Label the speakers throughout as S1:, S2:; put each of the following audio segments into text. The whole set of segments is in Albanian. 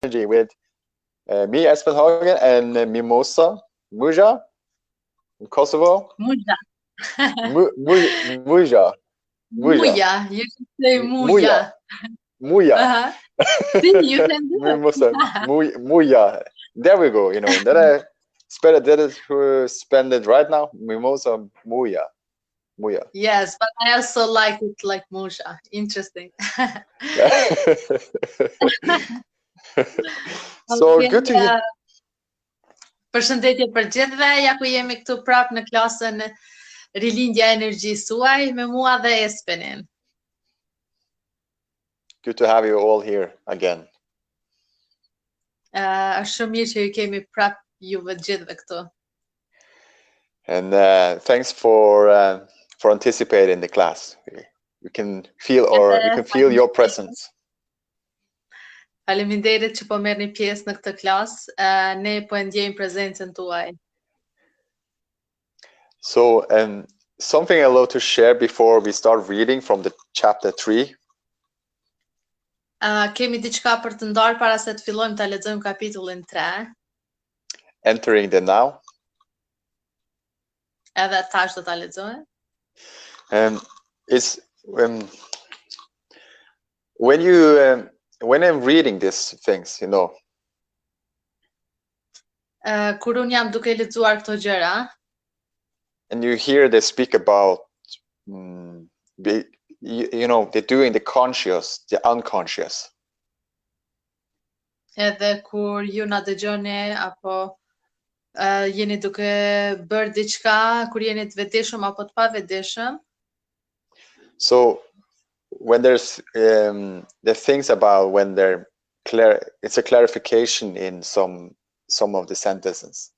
S1: energy with me, Espen Hagen, and Mimosa Muja in Kosovo.
S2: Muja.
S1: Muja.
S2: Muja. You can say
S1: Muja.
S2: Muja.
S1: Muja.
S2: See, you can do
S1: Mimosa.
S2: it.
S1: Muja. There we go. You know, that I spend it right now. Mimosa Muja. Muja.
S2: Yes, but I also like it like Muja. Interesting.
S1: So
S2: Okay,
S1: good to hear.
S2: Përshëndetje për gjithëve, ja ku jemi këtu prapë në klasën Rilindja e Energjisë suaj me mua dhe Espenin.
S1: Good to have you all here again.
S2: Është shumë mirë që ju kemi prapë juve gjithëve këtu.
S1: And thanks for anticipating the class. You can feel your presence.
S2: Faleminderit që po merrni pjesë në këtë klasë. Ne po e ndjejmë prezencën tuaj.
S1: So, something I'd love to share before we start reading from the chapter 3.
S2: Kemi diçka për të ndarë para se të fillojmë ta lexojmë kapitullin 3.
S1: Entering the now.
S2: Edhe tash do ta lexojmë.
S1: It's when I'm reading these things, you know.
S2: Kur un jam duke lexuar këto gjëra.
S1: And you hear they speak about, you know, they're doing the conscious, the unconscious.
S2: Edhe kur ju na dëgjoni apo jeni duke bërë diçka, kur jeni të vetëdijshëm apo të pavetëdijshëm.
S1: So when there's the things about when they're clear, it's a clarification in some of the sentences.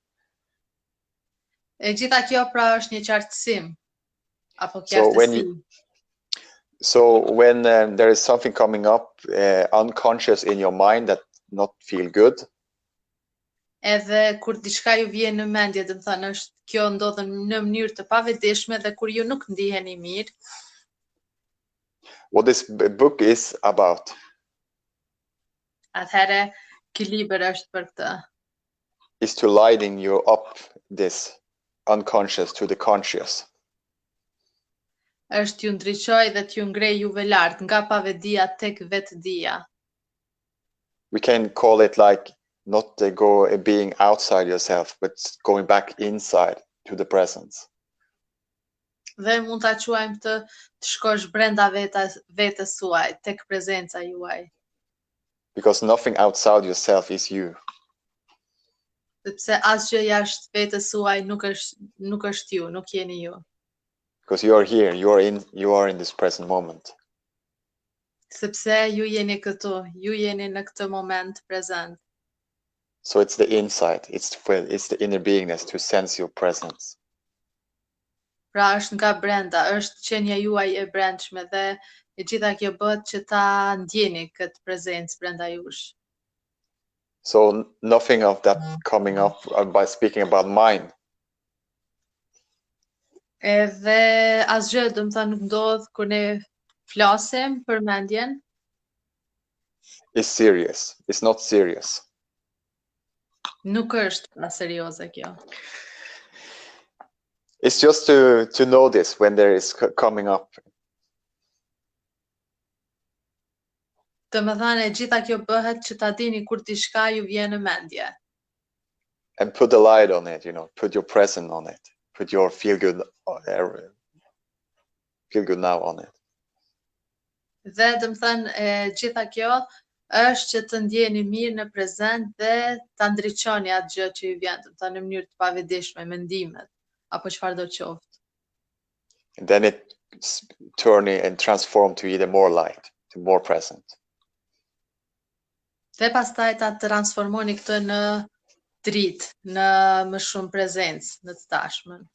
S2: E gjitha kjo pra është një qartësim apo qartësi.
S1: So when there is something coming up unconscious in your mind that not feel good.
S2: Edhe kur diçka ju vjen në mendje, do të thënë është kjo ndodhen në mënyrë të pavetëdijshme dhe kur ju nuk ndiheni mirë.
S1: What this book is about.
S2: Atëherë, ky libër është për këtë.
S1: Is to lighten you up this unconscious to the conscious.
S2: Është ju ndriçoj dhe t'ju ngrej juve lart nga pavetdia tek vetdia.
S1: We can call it like not being outside yourself, but going back inside to the presence.
S2: Dhe mund ta quajmë të shkosh brenda vetes suaj, tek prezenca juaj.
S1: Because nothing outside yourself is you.
S2: Sepse asgjë jashtë vetes suaj nuk është ju, nuk jeni ju.
S1: Because you are here, you are in this present moment.
S2: Sepse ju jeni këtu, ju jeni në këtë moment prezent.
S1: So it's the insight, it's the inner beingness to sense your presence.
S2: Pra është nga brenda, është qenia juaj e brendshme dhe e gjitha kjo bëhet që ta ndjeni këtë prezencë brenda jush.
S1: So nothing of that coming up by speaking about mind.
S2: Edhe asgjë, do të thënë, nuk ndodh kur ne flasim për mendjen.
S1: It's serious. It's not serious.
S2: Nuk është serioze kjo.
S1: It's just to know this when there is coming up.
S2: Të më thënë, e gjitha kjo bëhet që ta dini kur diçka ju vjen në mendje.
S1: And put the light on it, you know, put your presence on it. Put your feel good now on it.
S2: Dhe të më thënë, gjitha kjo është që të ndjeni mirë në prezent dhe ta ndriçoni atë gjë që ju vjen, të thënë në mënyrë të pavetëdijshme, mendimet apo çfarë do qoftë.
S1: And then it turn and transform to either more light, to more present.
S2: Dhe pastaj ta transformoni këtë në dritë, në më shumë prezencë, në të tashmen.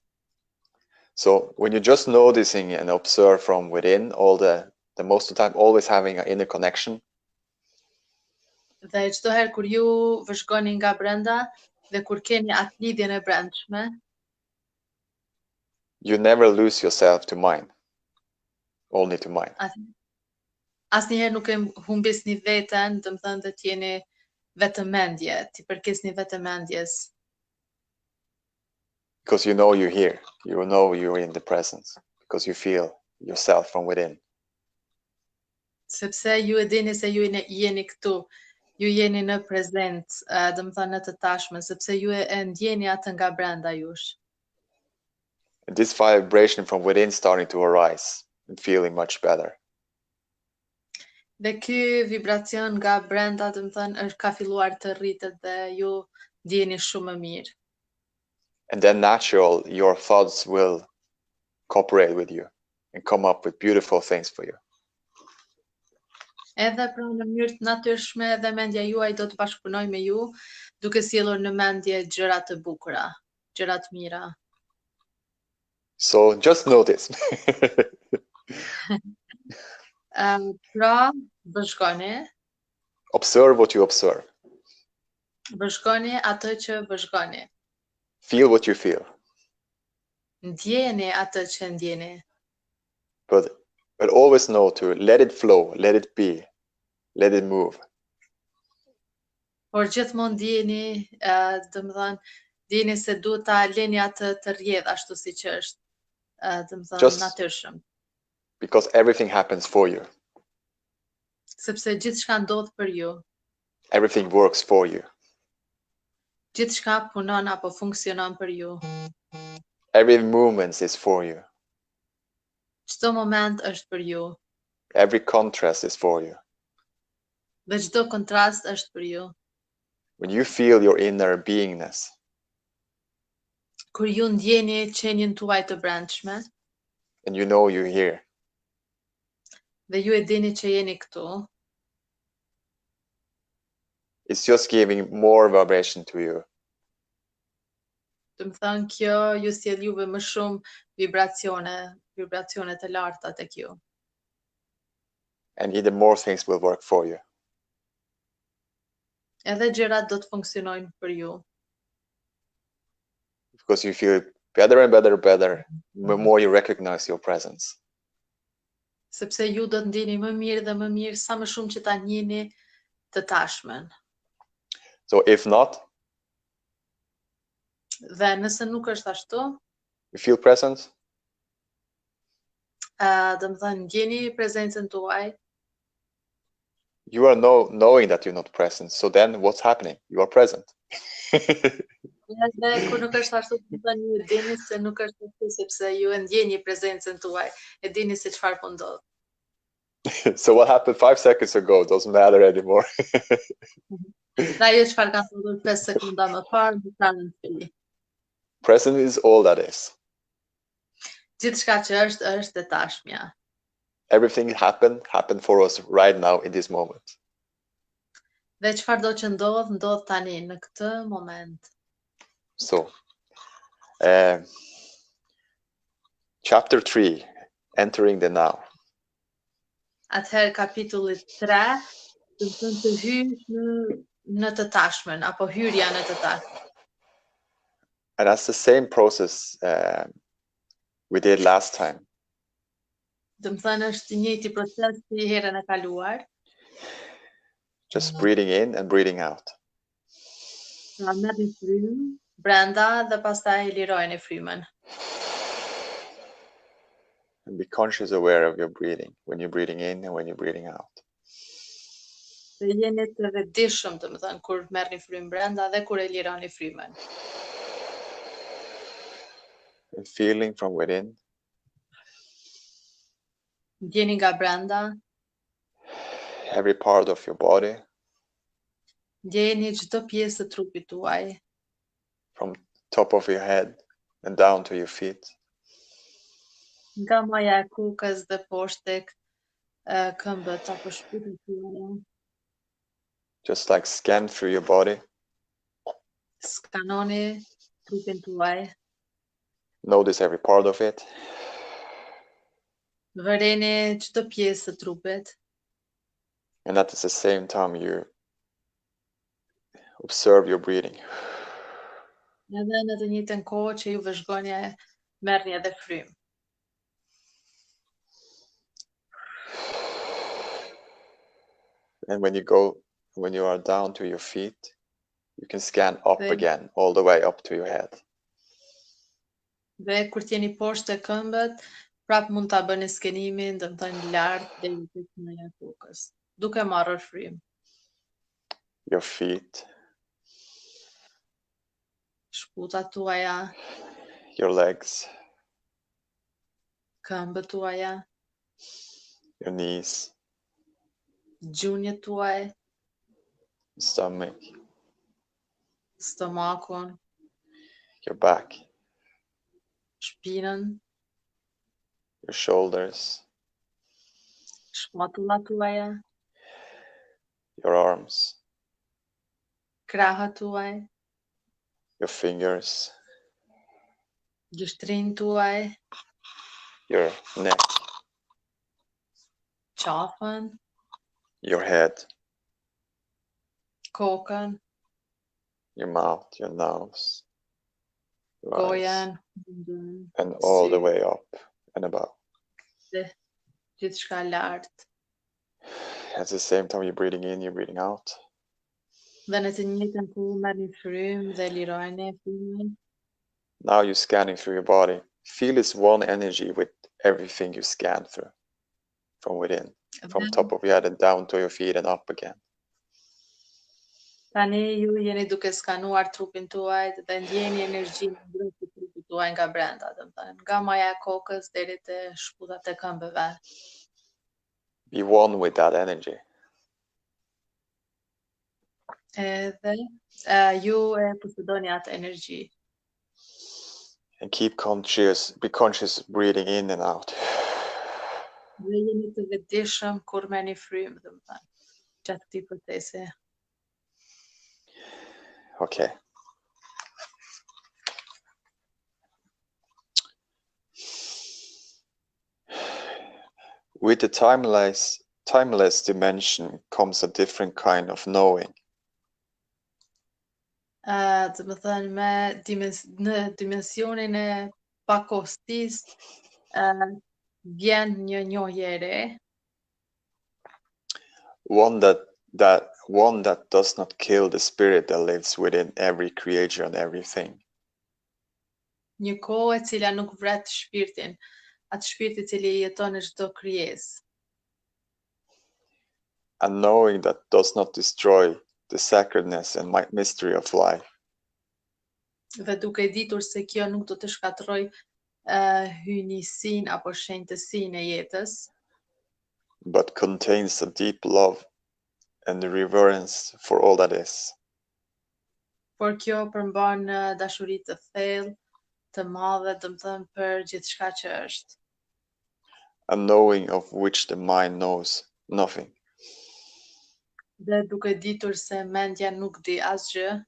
S1: So when you're just noticing and observe from within, all the most of the time always having an inner connection.
S2: Dhe çdo herë kur ju vëzhgoni nga brenda dhe kur keni atë lidhjen e brendshme,
S1: you never lose yourself to mind. Only to mind.
S2: Asnjëherë nuk e humbisni veten, do të thënë të jeni vetëmendje, ti përkisni vetëmendjes.
S1: Because you know you're here. You know you're in the presence. Because you feel yourself from within.
S2: Sepse ju e dini se ju jeni këtu, ju jeni në prezencë, do të thënë në të tashmen, sepse ju e ndjeni atë nga brenda jush.
S1: And this vibration from within starting to arise and feeling much better.
S2: Dhe ky vibracion nga brenda, do të thënë, është ka filluar të rritet dhe ju ndjeni shumë më mirë.
S1: And then natural, your thoughts will cooperate with you and come up with beautiful things for you.
S2: Edhe pra në mënyrë të natyrshme dhe mendja juaj do të bashkëpunojë me ju, duke sjellur në mendje gjëra të bukura, gjëra të mira.
S1: So just notice.
S2: Pra, vëzhgoni,
S1: Observe what you observe.
S2: vëzhgoni atë që vëzhgoni.
S1: Feel what you feel.
S2: Ndjeni atë që ndjeni.
S1: But always know to let it flow, let it be, let it move.
S2: Por gjithmonë ndjeni, do të thënë, ndjeni se duhet ta leni atë të rrjedh ashtu siç është, do të thënë natyrshëm.
S1: Because everything happens for you.
S2: Sepse gjithçka ndodh për ju.
S1: Everything works for you.
S2: Gjithçka punon apo funksionon për ju.
S1: Every movement is for you.
S2: Çdo moment është për ju.
S1: Every contrast is for you.
S2: Dhe çdo kontrast është për ju.
S1: When you feel your inner beingness,
S2: kur ju ndjeni qenien tuaj të brendshme,
S1: and you know you're here,
S2: dhe ju e dini që jeni këtu,
S1: it's just giving more vibration to you.
S2: do të thënë kjo ju sjell juve më shumë vibracione të larta tek ju.
S1: And even more things will work for you.
S2: Edhe gjërat do të funksionojnë për ju.
S1: Because you feel better and better, the more you recognize your presence.
S2: Sepse ju do të ndjeni më mirë dhe më mirë sa më shumë që ta njihni të tashmen.
S1: So if not,
S2: dhe nëse nuk është ashtu,
S1: you feel presence,
S2: do të thënë ndjeni prezencën tuaj,
S1: you are knowing that you're not present. So then what's happening? You are present.
S2: Edhe kur nuk është ashtu, do të thënë ju e dini se nuk është ashtu sepse ju e ndjeni prezencën tuaj, e dini se çfarë po ndodh.
S1: So what happened 5 seconds ago doesn't matter anymore.
S2: Dhe ajo çfarë ka ndodhur 5 sekonda më parë, nuk ka rëndësi.
S1: Present is all that is.
S2: Gjithçka që është e tashmja.
S1: Everything happened for us right now in this moment.
S2: Dhe çfarëdo që ndodh tani në këtë moment.
S1: So, chapter 3, entering the now.
S2: Atëherë kapitulli 3, do të thënë të hysh në të tashmen, apo hyrja në të tashmen.
S1: And that's the same process we did last time.
S2: Do të thënë është i njëjti proces si herën e kaluar.
S1: Just breathing in and breathing out.
S2: Pra merrni frymë brenda dhe pastaj lirojeni frymën.
S1: And be conscious aware of your breathing, when you're breathing in and when you're breathing out.
S2: Dhe jeni të vetëdijshëm, do të thënë kur merrni frymë brenda dhe kur e lironi frymën.
S1: And feeling from within.
S2: Ndjeni nga brenda.
S1: Every part of your body.
S2: Ndjeni çdo pjesë të trupit tuaj.
S1: From top of your head and down to your feet.
S2: Nga maja e kukës dhe poshtë tek këmbët apo shpirtit tuaj.
S1: Just like scan through your body.
S2: Skanoni trupin tuaj.
S1: Notice every part of it.
S2: Vëreni çdo pjesë të trupit.
S1: And at the same time you observe your breathing.
S2: Edhe në të njëjtën kohë që ju vëzhgoni, merrni edhe frymë.
S1: And when you go When you are down to your feet, you can scan up
S2: Dhe,
S1: again, all the way up to your head.
S2: dhe kur t'jeni poshtë të këmbët, prap mund ta bëni skenimin, domethënë lart deri tek nëja e kokës, duke marrë frym.
S1: Your feet,
S2: Shputat tuaja,
S1: your legs,
S2: këmbët tuaja,
S1: your knees,
S2: gjunjët tuaj,
S1: stomach,
S2: stomakun,
S1: your back,
S2: shpinën,
S1: your shoulders,
S2: shpatullat tuaja,
S1: your arms,
S2: krahët tuaj,
S1: your fingers,
S2: gishtrinë tuaj,
S1: your neck,
S2: qafën,
S1: your head,
S2: kokën,
S1: your mouth, your nose, your eyes,
S2: gojen, mundën,
S1: and all the
S2: sy,
S1: way up and above.
S2: dhe gjithçka lart.
S1: At the same time you're breathing in, you're breathing out.
S2: Dhe në të njëjtën kohë merrni frym dhe lirojeni frymin.
S1: Now you're scanning through your body. Feel this one energy with everything you scan through from within, from top of your head and down to your feet and up again.
S2: Tani ju jeni duke skanuar trupin tuaj dhe ndjeni energjinë brenda të trupit tuaj nga brenda, domethënë nga maja e kokës deri te shputat e këmbëve.
S1: Be one with that energy.
S2: Edhe ju e posedoni atë energji.
S1: And keep conscious, be conscious breathing in and out.
S2: Dhe jeni të vetëdijshëm kur merrni frym, domethënë, gjatë këtij procesi.
S1: Okay. With the timeless dimension comes a different kind of knowing.
S2: Domethënë në dimensionin e pakostisë vjen një njohje e re.
S1: One that does not kill the spirit that lives within every creature and everything.
S2: Një kohë e cila nuk vret shpirtin, atë shpirt I cili jeton në çdo krijesë.
S1: A knowing that does not destroy the sacredness and mystery of life.
S2: Dhe duke ditur se kjo nuk do të shkatërroj hynjësinë apo shenjtësinë e jetës,
S1: but contains a deep love and reverence for all that is.
S2: por kjo përmban dashuri të thellë, të madhe, domethënë për gjithçka që është.
S1: A knowing of which the mind knows nothing.
S2: Dhe duke ditur se mendja nuk di asgjë,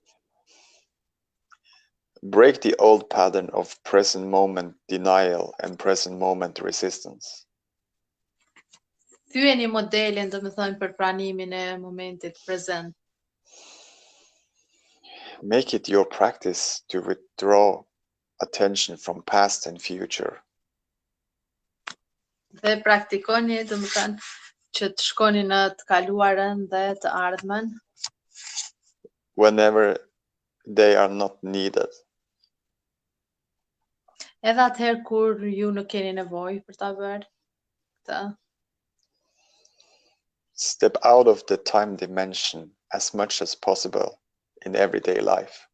S1: break the old pattern of present moment denial and present moment resistance.
S2: thyeni modelin, domethënë për pranimin e momentit prezent.
S1: Make it your practice to withdraw attention from past and future.
S2: Dhe praktikoni, domethënë që të shkoni në të kaluarën dhe të ardhmen,
S1: whenever they are not needed.
S2: edhe atëherë kur ju nuk keni nevojë për ta bërë këtë.
S1: Step out of the time dimension as much as possible in everyday life.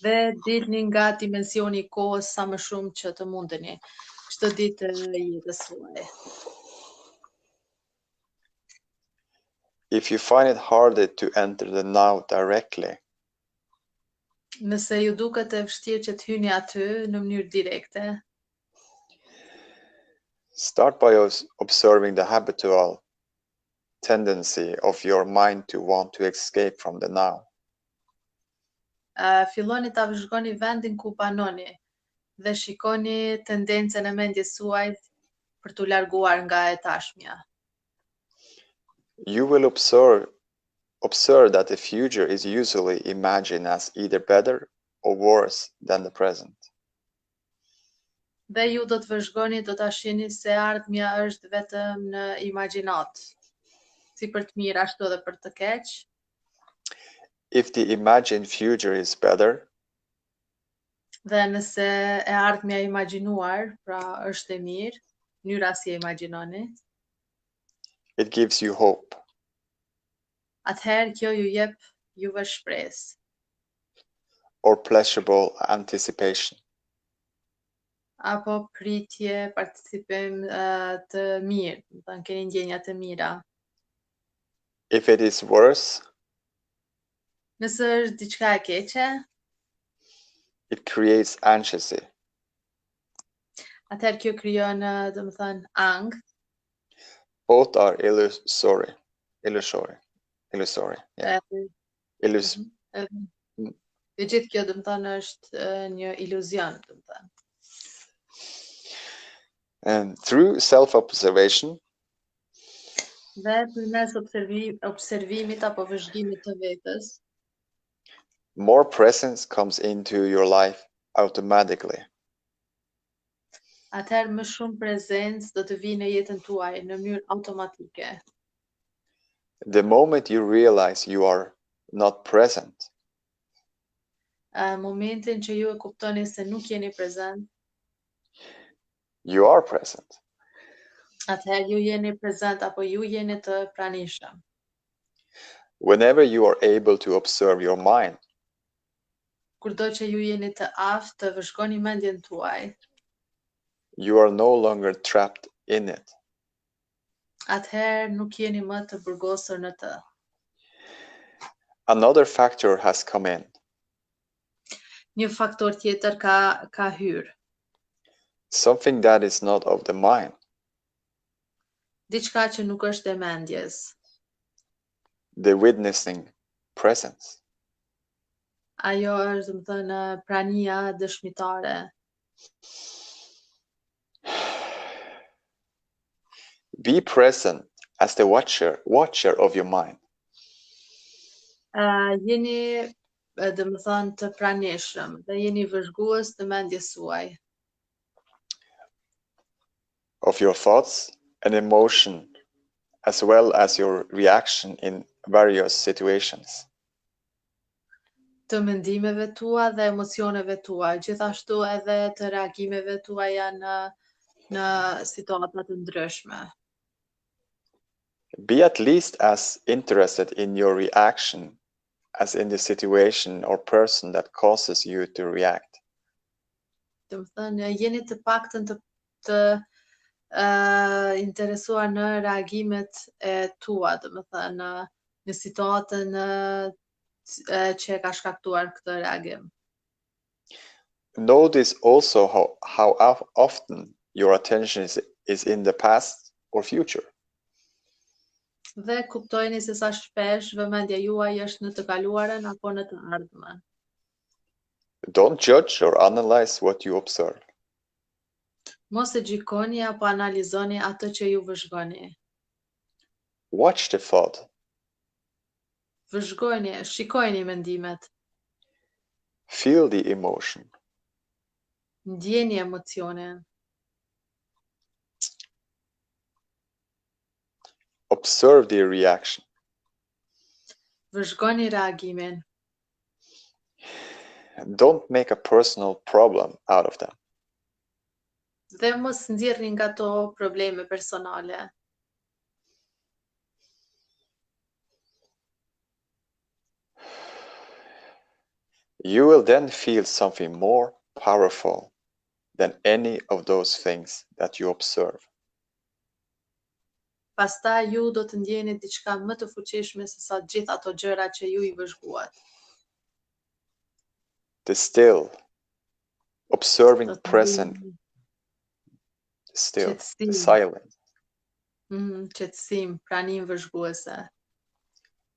S2: Dhe dilni nga dimensioni I kohës sa më shumë që të mundeni, çdo ditë e jetës suaj.
S1: If you find it harder to enter the now directly,
S2: Nëse ju duket e vështirë që të hyni aty në mënyrë direkte,
S1: start by observing the habitual tendency of your mind to want to escape from the now.
S2: Filloni ta vëzhgoni vendin ku banoni dhe shikoni tendencën e mendjes suaj për t'u larguar nga e tashmja.
S1: You will observe that the future is usually imagined as either better or worse than the present.
S2: Dhe ju do të vëzhgoni, do ta shihni se ardhmja është vetëm në imagjinat. si për të mirë ashtu edhe për të keq.
S1: If the imagined future is better,
S2: Dhe nëse e ardhmja e imagjinuar, pra është e mirë, mënyra si e imagjinoni,
S1: it gives you hope.
S2: atëherë kjo ju jep juve shpresë.
S1: Or pleasurable anticipation.
S2: Apo pritje, participim të mirë, do të thënë keni ndjenja të mira.
S1: If it is worse,
S2: Nëse është diçka e keqe,
S1: it creates anxiety.
S2: atëherë kjo krijon, do të thënë, angth.
S1: Both are illusory. Yeah.
S2: Dhe gjithë kjo, do të thënë, është një iluzion, do të thënë.
S1: And through self-observation,
S2: Dhe përmes observimit apo vëzhgimit të vetës,
S1: more presence comes into your life automatically.
S2: atëherë më shumë prezencë do të vijë në jetën tuaj në mënyrë automatike.
S1: The moment you realize you are not present,
S2: Momentin që ju e kuptoni se nuk jeni prezent,
S1: you are present.
S2: atëherë ju jeni prezent apo ju jeni të pranishëm.
S1: Whenever you are able to observe your mind,
S2: Kurdo që ju jeni të aftë të vëzhgoni mendjen tuaj,
S1: you are no longer trapped in it.
S2: atëherë nuk jeni më të burgosur në të.
S1: Another factor has come in.
S2: Një faktor tjetër ka hyrë.
S1: Something that is not of the mind.
S2: Diçka që nuk është e mendjes.
S1: The witnessing presence.
S2: Ajo është, do të thënë, prania dëshmitare.
S1: Be present as the watcher of your mind.
S2: Jeni, do të thënë, të pranishëm dhe jeni vëzhgues të mendjes suaj.
S1: Of your thoughts and emotion, as well as your reaction in various situations.
S2: Të mendimeve tua dhe emocioneve tua, gjithashtu edhe të reagimeve tuaja në situata të ndryshme.
S1: Be at least as interested in your reaction as in the situation or person that causes you to react.
S2: Do të thënë, jeni të paktën të interesuar në reagimet e tua, do të thënë, në situatën që e ka shkaktuar këtë reagim.
S1: Notice also how often your attention is in the past or future.
S2: Dhe kuptojeni se sa shpesh vëmendja juaj është në të kaluarën apo në të ardhmen.
S1: Don't judge or analyze what you observe.
S2: Mos e gjykoni apo analizoni atë që ju vëzhgoni.
S1: Watch the thought.
S2: Vëzhgoni, shikojeni mendimet.
S1: Feel the emotion.
S2: Ndjeni emocionin.
S1: Observe the reaction.
S2: Vëzhgoni reagimin.
S1: Don't make a personal problem out of them.
S2: Dhe mos nxjerrni nga to probleme personale.
S1: You will then feel something more powerful than any of those things that you observe.
S2: Pastaj ju do të ndjeni diçka më të fuqishme se sa gjithë ato gjëra që ju I vëzhguat.
S1: The still, observing present, still, the silent.
S2: Qetësim, pranim vëzhguese.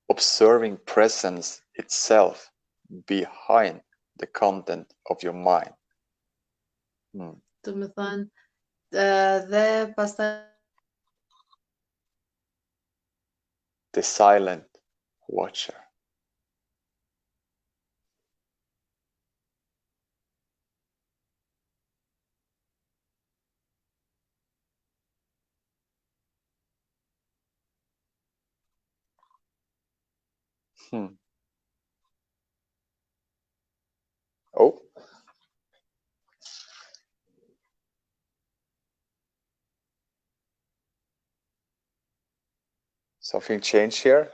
S1: Observing presence itself behind the content of your mind.
S2: Do të thënë, dhe pastaj
S1: the silent watcher. Hmm. Oh, something changed here.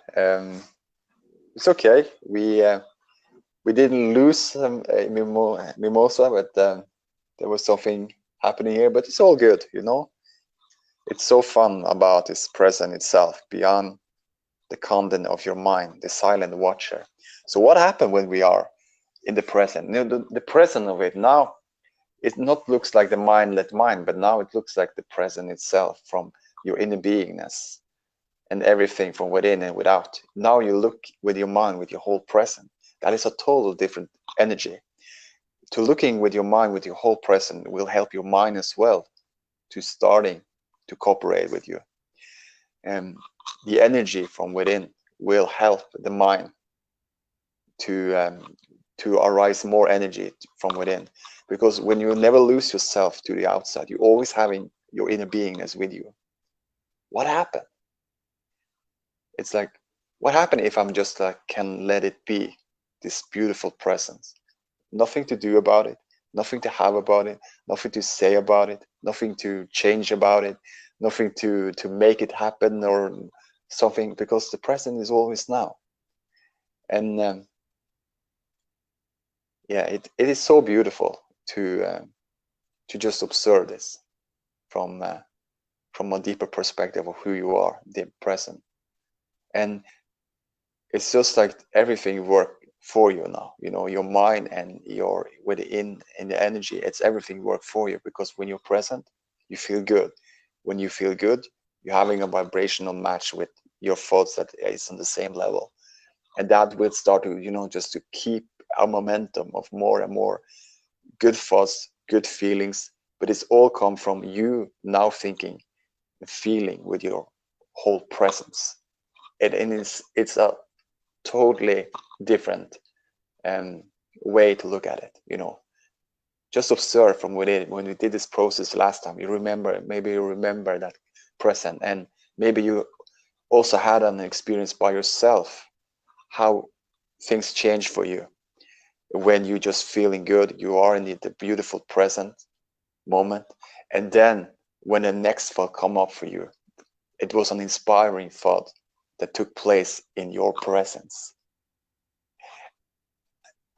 S1: It's okay. We didn't lose Mimosa, but there was something happening here. But it's all good, you know. It's so fun about this present itself, beyond the content of your mind, the silent watcher. So what happened when we are in the present? You know, the present of it now, it not looks like the mindless mind, but now it looks like the present itself, from your inner beingness and everything from within and without. Now you look with your mind, with your whole present. That is a total different energy. To looking with your mind, with your whole present, will help your mind as well to starting to cooperate with you. And the energy from within will help the mind to arise more energy from within. Because when you never lose yourself to the outside, you're always having your inner beingness with you. What happened? It's like, what happened if I'm just like, can let it be, this beautiful presence? Nothing to do about it, nothing to have about it, nothing to say about it, nothing to change about it, nothing to make it happen or something, because the present is always now. And yeah, it is so beautiful to just observe this from a deeper perspective of who you are, the present. And it's just like everything work for you now, you know, your mind and your within and the energy, it's everything work for you, because when you're present, you feel good. When you feel good, you're having a vibrational match with your thoughts that is on the same level, and that will start to, you know, just to keep a momentum of more and more good thoughts, good feelings. But it's all come from you now thinking and feeling with your whole presence. And it's a totally different way to look at it, you know. Just observe from within. When we did this process last time, you remember, maybe you remember that present, and maybe you also had an experience by yourself how things change for you when you just feeling good, you are in the beautiful present moment. And then when the next thought come up for you, it was an inspiring thought that took place in your presence.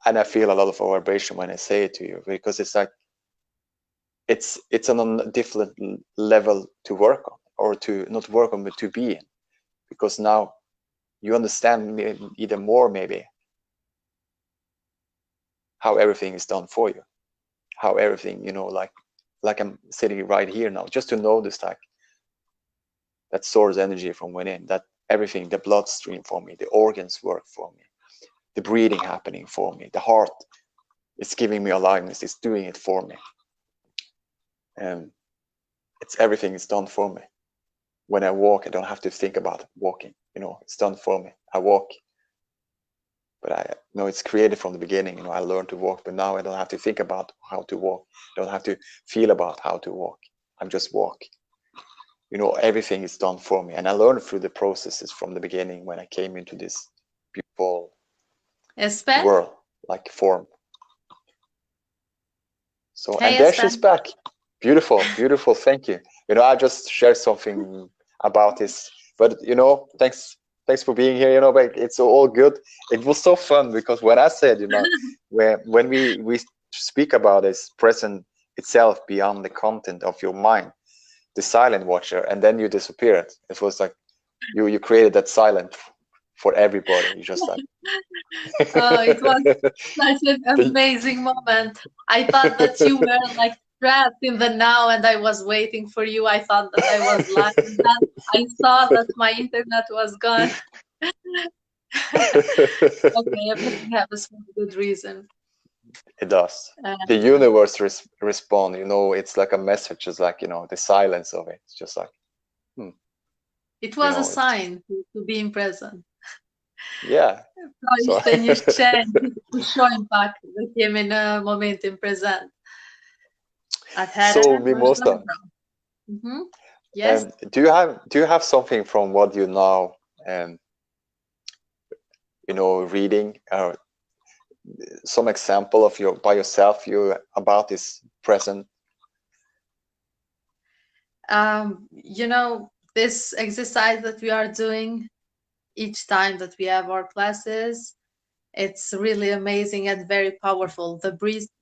S1: And I feel a lot of vibration when I say it to you, because it's like it's on a different level to work on, or to not work on, but to be in, because now you understand even more maybe how everything is done for you, how everything, you know, like I'm sitting right here now, just to notice like that source energy from within, that everything, the bloodstream for me, the organs work for me, the breathing happening for me, the heart, it's giving me aliveness, it's doing it for me. And it's everything is done for me. When I walk, I don't have to think about walking, you know, it's done for me. I walk, but I know it's created from the beginning. You know, I learned to walk, but now I don't have to think about how to walk. I don't have to feel about how to walk. I'm just walk. You know, everything is done for me. And I learned through the processes from the beginning when I came into this beautiful
S2: Espen?
S1: world, like form. So,
S2: Hey,
S1: and there she's
S2: Espen.
S1: back. Beautiful, beautiful. Thank you. You know, I just shared something about this, but you know, thanks for being here. You know, but it's all good. It was so fun because when I said, you know, when we speak about this present itself beyond the content of your mind, the silent watcher, and then you disappeared. It was like you created that silent for everybody. You just like
S2: Oh, it was such an amazing moment. I thought that you were like trapped in the now and I was waiting for you. I thought that I was live. And then I saw that my internet was gone. Okay, everything happens for a good reason.
S1: It does.
S2: Uh,
S1: The universe respond. You know, it's like a message. It's like, you know, the silence of it. It's just like,
S2: it
S1: you
S2: was a
S1: know, it's,
S2: sign to be in present.
S1: yeah.
S2: Poi
S1: So,
S2: steniuscenti show impact perché in momento in present.
S1: so
S2: Atëherë,
S1: Mimosa,
S2: vazhdojmë pra. Yes.
S1: do you have something from what you now, um, reading or some example of by yourself about this present?
S2: This exercise that we are doing each time that we have our classes, it's really amazing and very powerful. The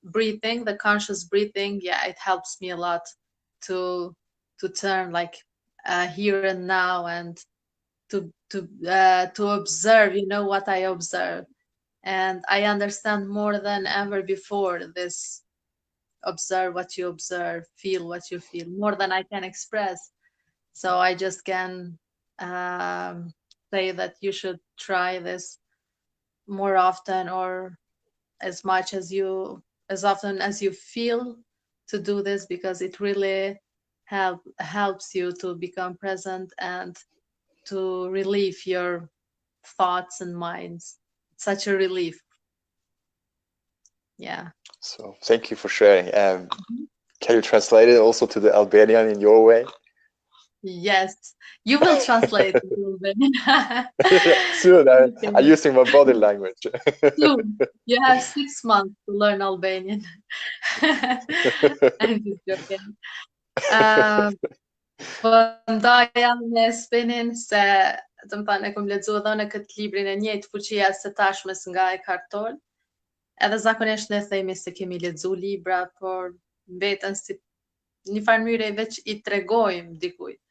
S2: breathing, the conscious breathing, yeah, it helps me a lot to turn like here and now, and to observe, what I observe. And I understand more than ever before this: observe what you observe, feel what you feel, more than I can express. So I just can say that you should try this more often, or as often as you feel to do this, because it really helps you to become present and to relieve your thoughts and minds. Such a relief. Yeah.
S1: So thank you for sharing. Can you translate it also to the Albanian in your way?
S2: Yes, you will translate it a little bit.
S1: Soon, I'm using my body language.
S2: Soon. You have 6 months to learn Albanian. I'm just joking. Po ndaja me Spinin se, do të thënë, e kom lexuar edhe në këtë librin e njëjtë, Fuqia e së tashmes nga Eckhart Tolle. Edhe zakonisht ne themi se kemi lexu libra, por mbeten si një farë mënyre veç i tregojmë dikujt.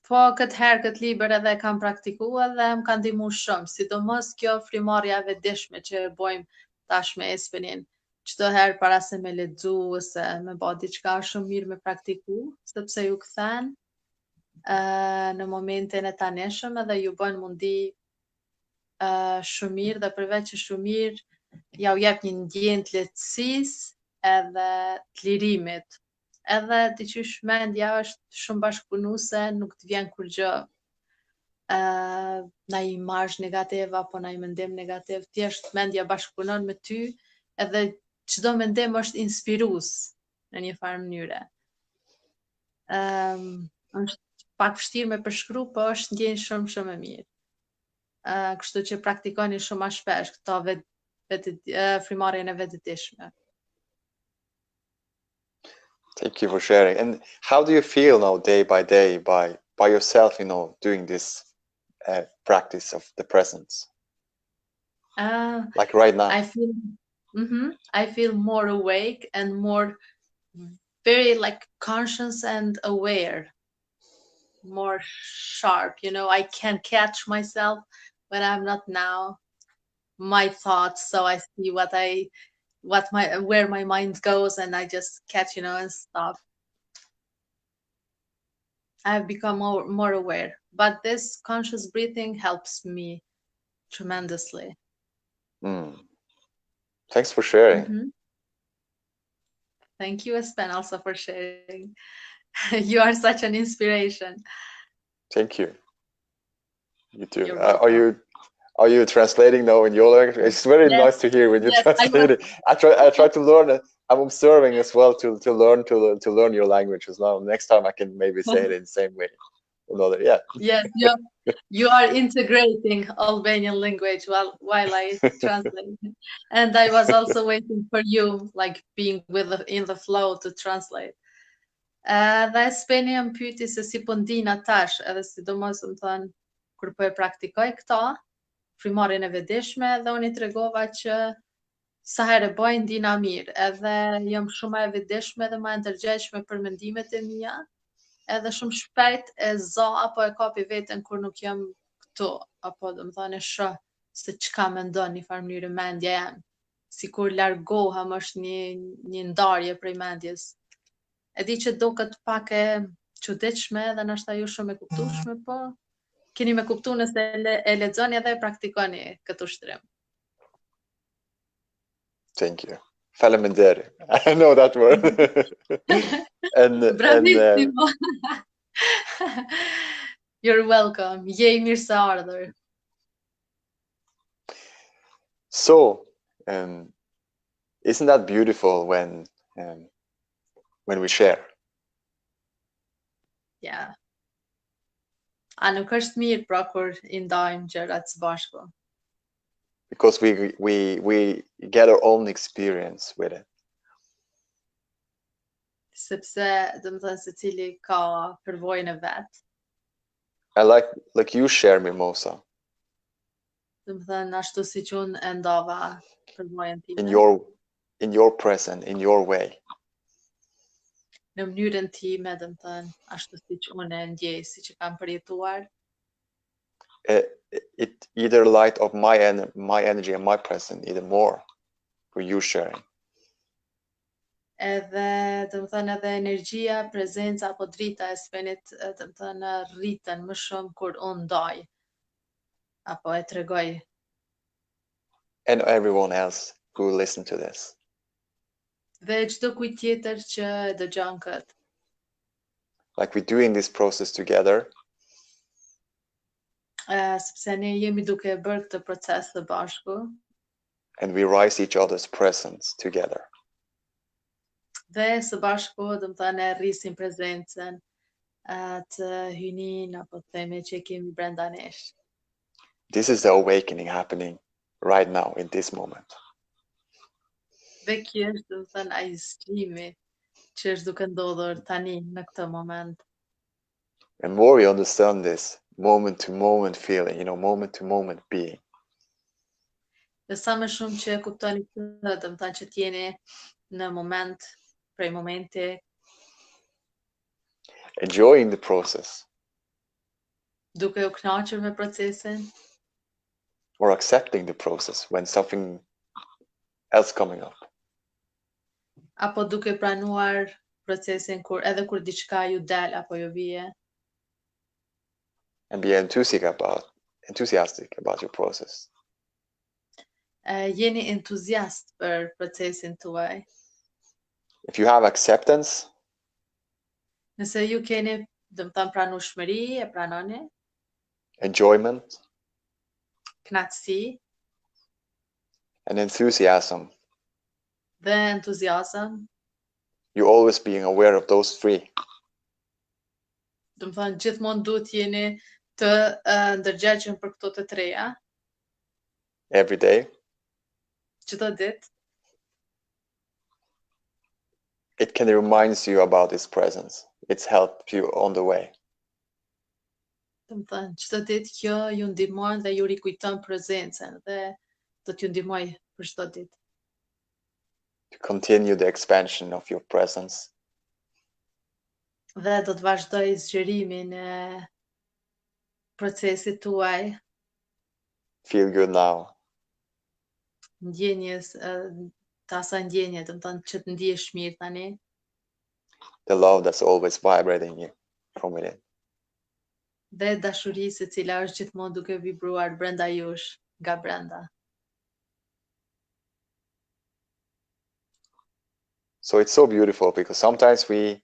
S2: Po këtë herë këtë libër edhe kam praktikuar dhe më ka ndihmuar shumë, sidomos kjo frymëmarrja e vetëdijshme që e bojmë tash me Espinin. Çdo herë para se me lexu ose me bë diçka shumë mirë me praktiku, sepse ju kthen në momentin e tanishëm edhe ju bën mundi shumë mirë, dhe përveç që shumë mirë, ja u jep një ndjenjë të lehtësisë edhe të lirimit. Edhe diqysh mendja është shumë bashkëpunuese, nuk të vjen kur gjë na imazh negativ apo na mendim negativ, thjesht mendja bashkëpunon me ty edhe çdo mendim është inspirues në një farë mënyre. Është pak vështirë me përshkru, po është ndjenjë shumë shumë e mirë. Kështu që praktikoni shumë më shpesh këto frymëmarrjen e vetëdijshme.
S1: Thank you for sharing. And how do you feel now, day by day, by yourself, doing this practice of the presence? Like right now.
S2: I feel more awake and more very like conscious and aware, more sharp. I can catch myself when I'm not now, my thoughts, so I see where my mind goes, and I just catch, and stop. I've become more aware, but this conscious breathing helps me tremendously.
S1: Thanks for sharing.
S2: Thank you, Espen, also for sharing. You are such an inspiration.
S1: Thank you. You too. Are you translating now in your language? It's very nice to hear when you translate it. I try to learn it. I'm observing as well to learn your language as well. Next time I can maybe say it in the same way. Yeah.
S2: Yes, you are integrating Albanian language while I translate. And I was also waiting for you, like being in the flow to translate. Dhe Espeni më pyeti se si po ndina tash, edhe sidomos më thënë kur po e praktikoj këto, frymëmarrjen e vetëdijshme, dhe unë i tregova që sa herë bëj ndina mirë, edhe jam shumë e vetëdijshme dhe më e ndërgjegjshme për mendimet e mia, edhe shumë shpejt e zo apo e kapi veten kur nuk jam këtu, apo domethënë e shoh se çka mendon në farë mënyrë mendja jam, sikur largohem, është një ndarje prej mendjes. E di që duket pak e çuditshme dhe ndoshta ju shumë e kuptueshme, po keni me kuptu nëse e lexoni edhe e praktikoni këtë ushtrim.
S1: Thank you. Faleminderit. I know that word.
S2: Bravissimo. You're welcome. Je I mirë se ardhur.
S1: So, isn't that beautiful when we share?
S2: Yeah. A nuk është mirë pra kur I ndajmë gjërat së bashku?
S1: because we get our own experience with it.
S2: Sepse, domethënë secili ka përvojën e vet.
S1: I like you share, Mimosa,
S2: Domethënë ashtu siç unë e ndova përvojën
S1: in
S2: time.
S1: your present, in your way.
S2: Në mënyrën time, domethënë ashtu siç unë e ndjej, siç e kam përjetuar.
S1: It either light up my energy and my present even more for you sharing.
S2: Edhe domethënë edhe energjia, prezenca apo drita e Svenit domethënë rriten më shumë kur unë ndaj apo e tregoj.
S1: And everyone else who listen to this.
S2: Dhe çdo kujt tjetër që dëgjon këtë.
S1: Like we're doing this process together.
S2: Sepse ne jemi duke bërë këtë proces së bashku.
S1: And we rise each other's presence together.
S2: Dhe së bashku domethënë e rrisim prezencën, të hynin apo themi që kemi brenda nesh.
S1: This is the awakening happening right now in this moment.
S2: Dhe kjo është domethënë ai zgjimi që është duke ndodhur tani në këtë moment.
S1: And more we understand this moment to moment feeling, moment to moment being.
S2: Dhe sa më shumë që kuptoni këtë, domethënë që t'jeni në moment, prej momenti,
S1: enjoying the process,
S2: duke u kënaqur me procesin,
S1: or accepting the process when something else coming up.
S2: apo duke pranuar procesin edhe kur diçka ju del apo ju vije.
S1: And be enthusiastic about your process.
S2: Jeni entuziast për procesin tuaj.
S1: If you have acceptance,
S2: Nëse ju keni, domethënë pranueshmëri, e pranoni,
S1: enjoyment,
S2: kënaqësi
S1: and enthusiasm,
S2: dhe entuziazëm,
S1: you always being aware of those three.
S2: domethënë gjithmonë duhet jeni të ndërgjegjur për këto të treja,
S1: Every day,
S2: çdo ditë.
S1: it can remind you about this presence. It's helped you on the way.
S2: Domethënë çdo ditë kjo ju ndihmon dhe ju rikujton prezencën dhe do t'ju ndihmoj për çdo ditë.
S1: To continue the expansion of your presence.
S2: Dhe do të vazhdoj zgjerimin e procesit tuaj,
S1: Feel good now.
S2: ndjenjes, të asaj ndjenje, domethënë që të ndihesh mirë tani,
S1: The love that's always vibrating you from within.
S2: dhe dashurisë e cila është gjithmonë duke vibruar brenda jush, nga brenda.
S1: So it's so beautiful because sometimes we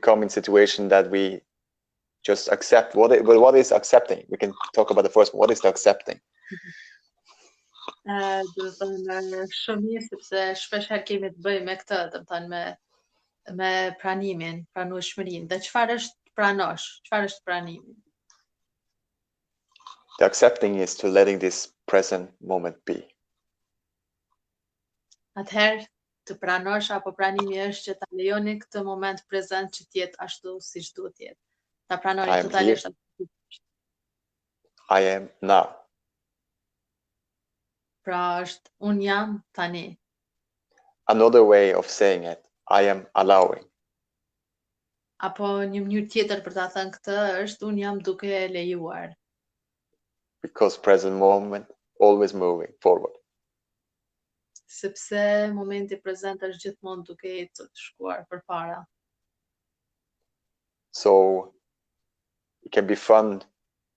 S1: come in situation that we just accept what is accepting. We can talk about the first one. What is the accepting?
S2: Domethënë shumë mirë sepse shpesh herë kemi të bëjmë me këtë, domethënë me pranimin, pranueshmërinë. Dhe çfarë është pranosh? Çfarë është pranimi?
S1: The accepting is to letting this present moment be.
S2: Atëherë të pranosh apo pranimi është që ta lejoni këtë moment prezant që të jetë ashtu siç duhet të jetë. Ta pranoni
S1: I'm
S2: totalisht ashtu.
S1: I am now.
S2: Pra është un jam tani.
S1: Another way of saying it, I am allowing.
S2: Apo një mënyrë tjetër për ta thënë këtë është un jam duke e lejuar.
S1: Because present moment always moving forward.
S2: Sepse momenti prezant është gjithmonë duke ecur, të shkuar përpara.
S1: So it can be fun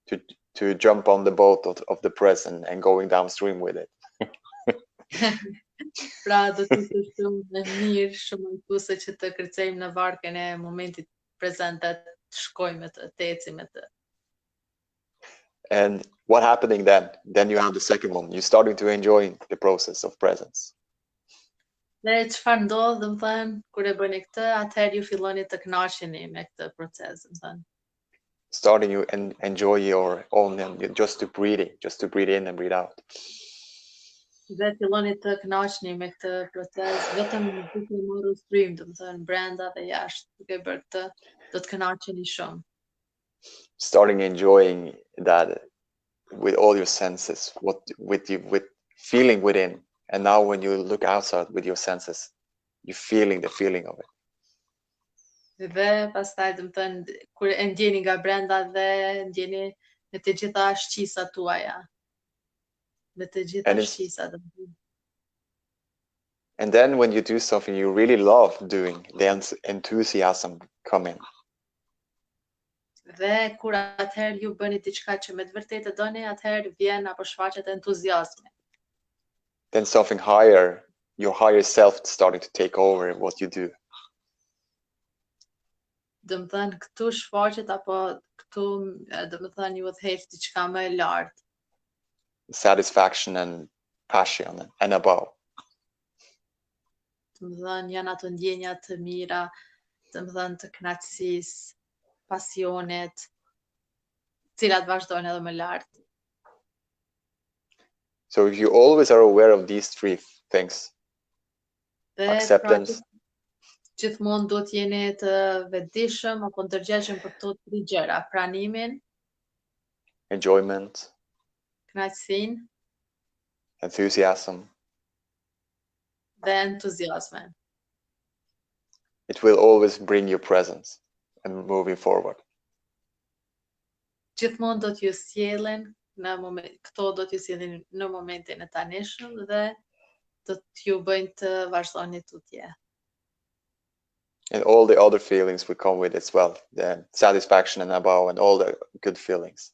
S1: to jump on the boat of the present and going downstream with it.
S2: Pra do të ishte shumë e mirë, shumë mësuese që të kërcejmë në barkën e momentit prezant të shkojmë të ecim me të.
S1: And what happening then? Then you have the second one. You're starting to enjoy the process of presence.
S2: Dhe çfarë ndodh, domethënë, kur e bëni këtë, atëherë ju filloni të kënaqeni me këtë proces, domethënë.
S1: starting you and enjoy your own, and just to breathe in and breathe out.
S2: Dhe filloni të kënaqeni me këtë proces, vetëm duke marrë ushtrim, domethënë brenda dhe jashtë, duke bërë këtë, do të kënaqeni shumë.
S1: Starting enjoying that with all your senses, with feeling within, and now when you look outside with your senses, you feeling the feeling of it.
S2: Dhe pastaj domethënë kur e ndjeni nga brenda dhe ndjeni me të gjitha shqisat tuaja. Me të gjitha shqisat.
S1: And then when you do something you really love doing, the enthusiasm come in.
S2: Dhe kur atëherë ju bëni diçka që me të vërtetë e doni, atëherë vjen apo shfaqet entuziazmi.
S1: Then something higher, your higher self starting to take over what you do.
S2: Domethënë këtu shfaqet apo këtu domethënë ju udhëheq diçka më e lartë.
S1: Satisfaction and passion and above.
S2: Domethënë janë ato ndjenja të mira, domethënë të kënaqësisë, pasionet, cilat vazhdojnë edhe më lart.
S1: So if you always are aware of these three things, acceptance,
S2: gjithmonë do të jeni të vetëdijshëm apo ndërgjegjshëm për këto tre gjëra, pranimin,
S1: enjoyment,
S2: kënaqësinë,
S1: enthusiasm,
S2: dhe entuziazmin.
S1: It will always bring you presence and moving forward.
S2: Gjithmonë do t'ju sjellin në moment, këto do t'ju sjellin në momentin e tanishëm dhe do t'ju bëjnë të vazhdoni tutje.
S1: And all the other feelings will come with it as well, the satisfaction and above and all the good feelings.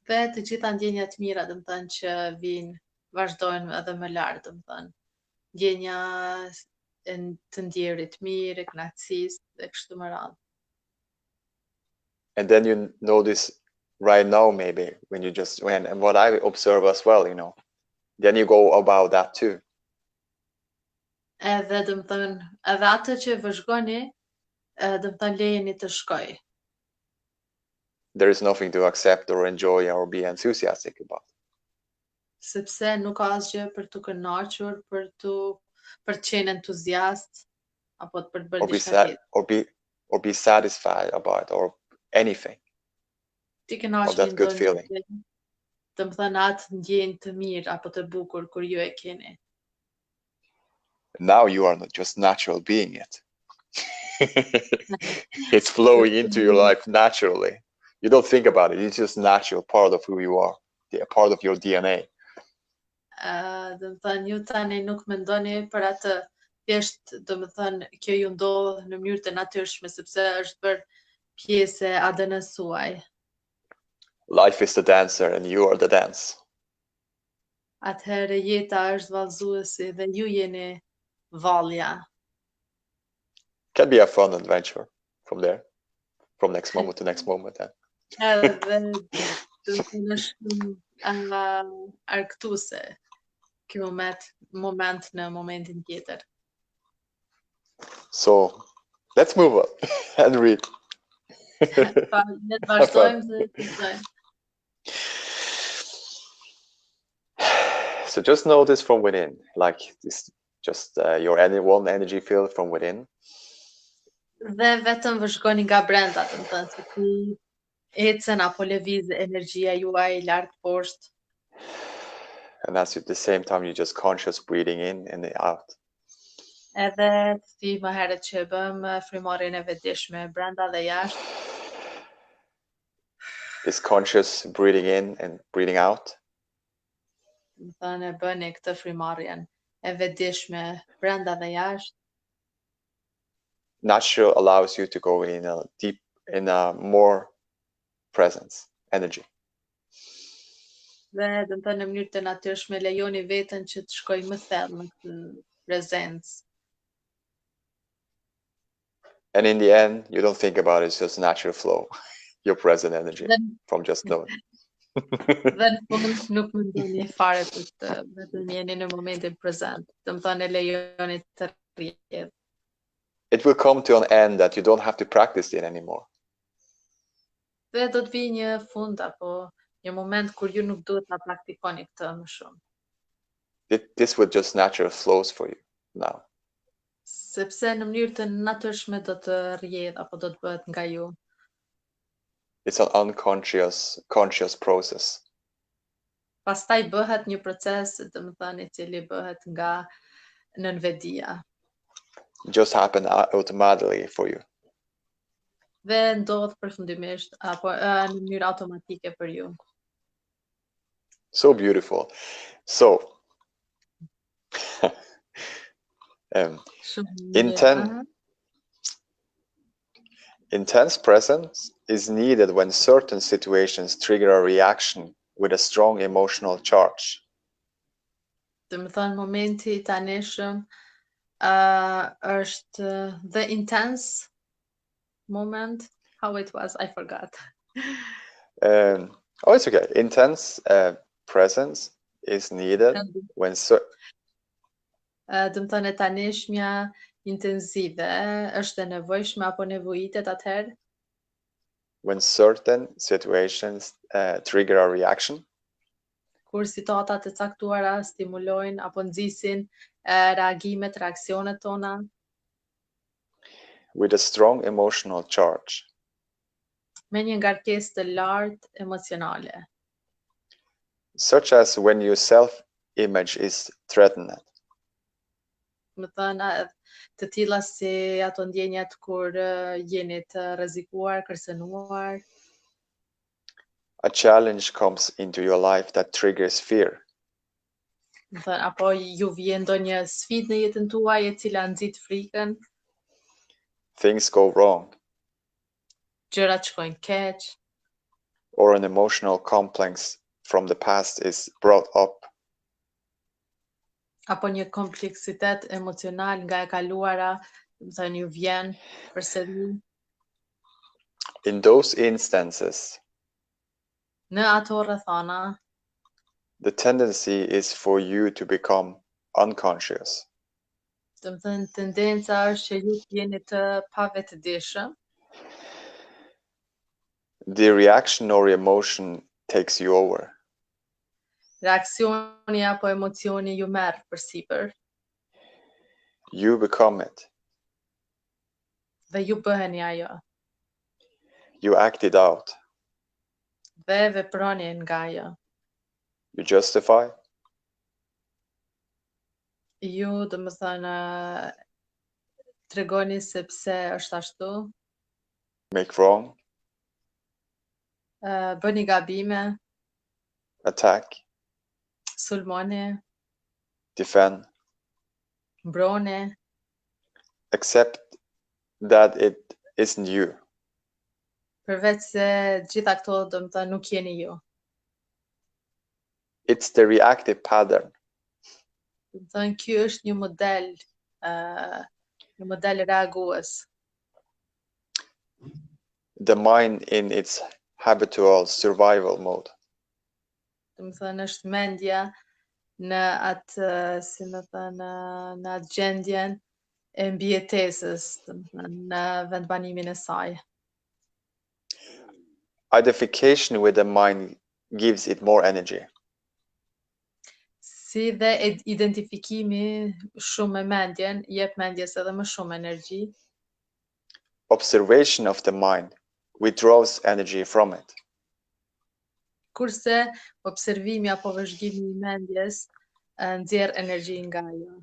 S2: Dhe të gjitha ndjenjat mira, domethënë që vijnë, vazhdojnë edhe më lart, domethënë. Ndjenja të ndjerit mirë, kënaqësisë dhe kështu me radhë.
S1: And then you notice right now maybe when you just and what I observe as well, you know, then you go about that too.
S2: Edhe domethënë, edhe atë që vëzhgoni, domethënë lejeni të shkojë.
S1: There is nothing to accept or enjoy or be enthusiastic about.
S2: Sepse nuk ka asgjë për të kënaqur, për të qenë entuziast apo për të bërë diçka tjetër.
S1: Or be satisfied about or anything.
S2: Ti kënaqesh
S1: that good feeling.
S2: Domethënë atë ndjenjë të mirë apo të bukur kur ju e keni.
S1: Now you are not just natural being it. It's flowing into your life naturally. You don't think about it. It's just natural part of who you are, a part of your DNA.
S2: Domethënë ju tani nuk mendoni për atë, thjesht domethënë kjo ju ndodh në mënyrë të natyrshme sepse është bërë pjesë e ADN-s suaj.
S1: Life is the dancer and you are the dance.
S2: Atëherë jeta është vallëzuesi dhe ju jeni vallja.
S1: Can be a fun adventure from there, from next moment to next moment.
S2: Edhe domethënë është argëtuese ky moment në momentin tjetër.
S1: So let's move on and read.
S2: Ne të vazhdojmë dhe të vazhdojmë.
S1: So just notice from within, like this, just your one energy field from within.
S2: Dhe vetëm vëzhgoni nga brenda, domethënë se ti ecën apo lëviz energjia juaj lart poshtë.
S1: And that's at the same time you just conscious breathing in and out.
S2: Edhe si më herët që bëm frymëmarrjen e vetëdijshme brenda dhe jashtë.
S1: This conscious breathing in and breathing out.
S2: Domethënë bëni këtë frymëmarrjen e vetëdijshme brenda dhe jashtë.
S1: Natural allows you to go in a more presence, energy.
S2: Dhe domethënë në mënyrë të natyrshme lejoni veten që të shkojë më thellë në këtë prezencë.
S1: And in the end, you don't think about it, it's just natural flow, your present energy from just knowing.
S2: Dhe në fund nuk mendoni fare për të, vetëm jeni në momentin prezent. Domethënë lejoni të rrjedhë.
S1: It will come to an end that you don't have to practice it anymore.
S2: Dhe do të vijë një fund apo një moment kur ju nuk duhet ta praktikoni këtë më shumë.
S1: This would just natural flows for you now.
S2: Sepse në mënyrë të natyrshme do të rrjedh apo do të bëhet nga ju.
S1: It's an conscious process.
S2: Pastaj bëhet një proces, domethënë, i cili bëhet nga nënvedia.
S1: Just happen automatically for you.
S2: Dhe ndodh përfundimisht apo në mënyrë automatike për ju.
S1: So beautiful. So, intense presence is needed when certain situations trigger a reaction with a strong emotional charge.
S2: Domethënë momenti i tanishëm është the intense moment. How it was, I forgot.
S1: Oh, it's okay. Intense presence is needed when
S2: domethënë e tanishmja intensive është e nevojshme apo nevojitet atëherë
S1: when certain situations trigger a reaction.
S2: Kur situatat e caktuara stimulojnë apo nxisin reagimet, reaksionet tona
S1: with a strong emotional charge.
S2: Me një ngarkesë të lartë emocionale.
S1: Such as when your self-image is threatened.
S2: Më thënë, të tilla si ato ndjenjat kur jeni të rrezikuar, kërcënuar.
S1: A challenge comes into your life that triggers fear.
S2: Më thënë, apo ju vjen ndonjë sfidë në jetën tuaj e cila nxit frikën.
S1: Things go wrong.
S2: Gjërat shkojnë keq.
S1: Or an emotional complex from the past is brought up.
S2: Apo një kompleksitet emocional nga e kaluara, do të thënë ju vjen përsëri.
S1: In those instances,
S2: në ato rrethana,
S1: the tendency is for you to become unconscious.
S2: Do të thënë tendenca është që ju të jeni të pavetëdijshëm.
S1: The reaction or emotion takes you over.
S2: Reaksioni apo emocioni ju merr përsipër.
S1: You become it.
S2: Dhe ju bëheni ajo.
S1: You act it out.
S2: Dhe veproni nga ajo.
S1: You justify.
S2: Ju, do të thënë, tregoni se pse është ashtu.
S1: Make wrong.
S2: Bëni gabime.
S1: Attack.
S2: Sulmoni.
S1: Defend.
S2: Mbroni.
S1: Accept that it isn't you.
S2: Përveç se gjitha këto do të thënë nuk jeni ju.
S1: It's the reactive pattern.
S2: Do të thënë ky është një model reagues.
S1: The mind in its habitual survival mode.
S2: Do të thënë është mendja në atë, si më thënë, në atë gjendjen e mbijetesës, do të thënë në vendbanimin e saj.
S1: Identification with the mind gives it more energy.
S2: Si dhe identifikimi shumë me mendjen jep mendjes edhe më shumë energji.
S1: Observation of the mind withdraws energy from it.
S2: Kurse observimi apo vëzhgimi i mendjes nxjerr energji nga ajo.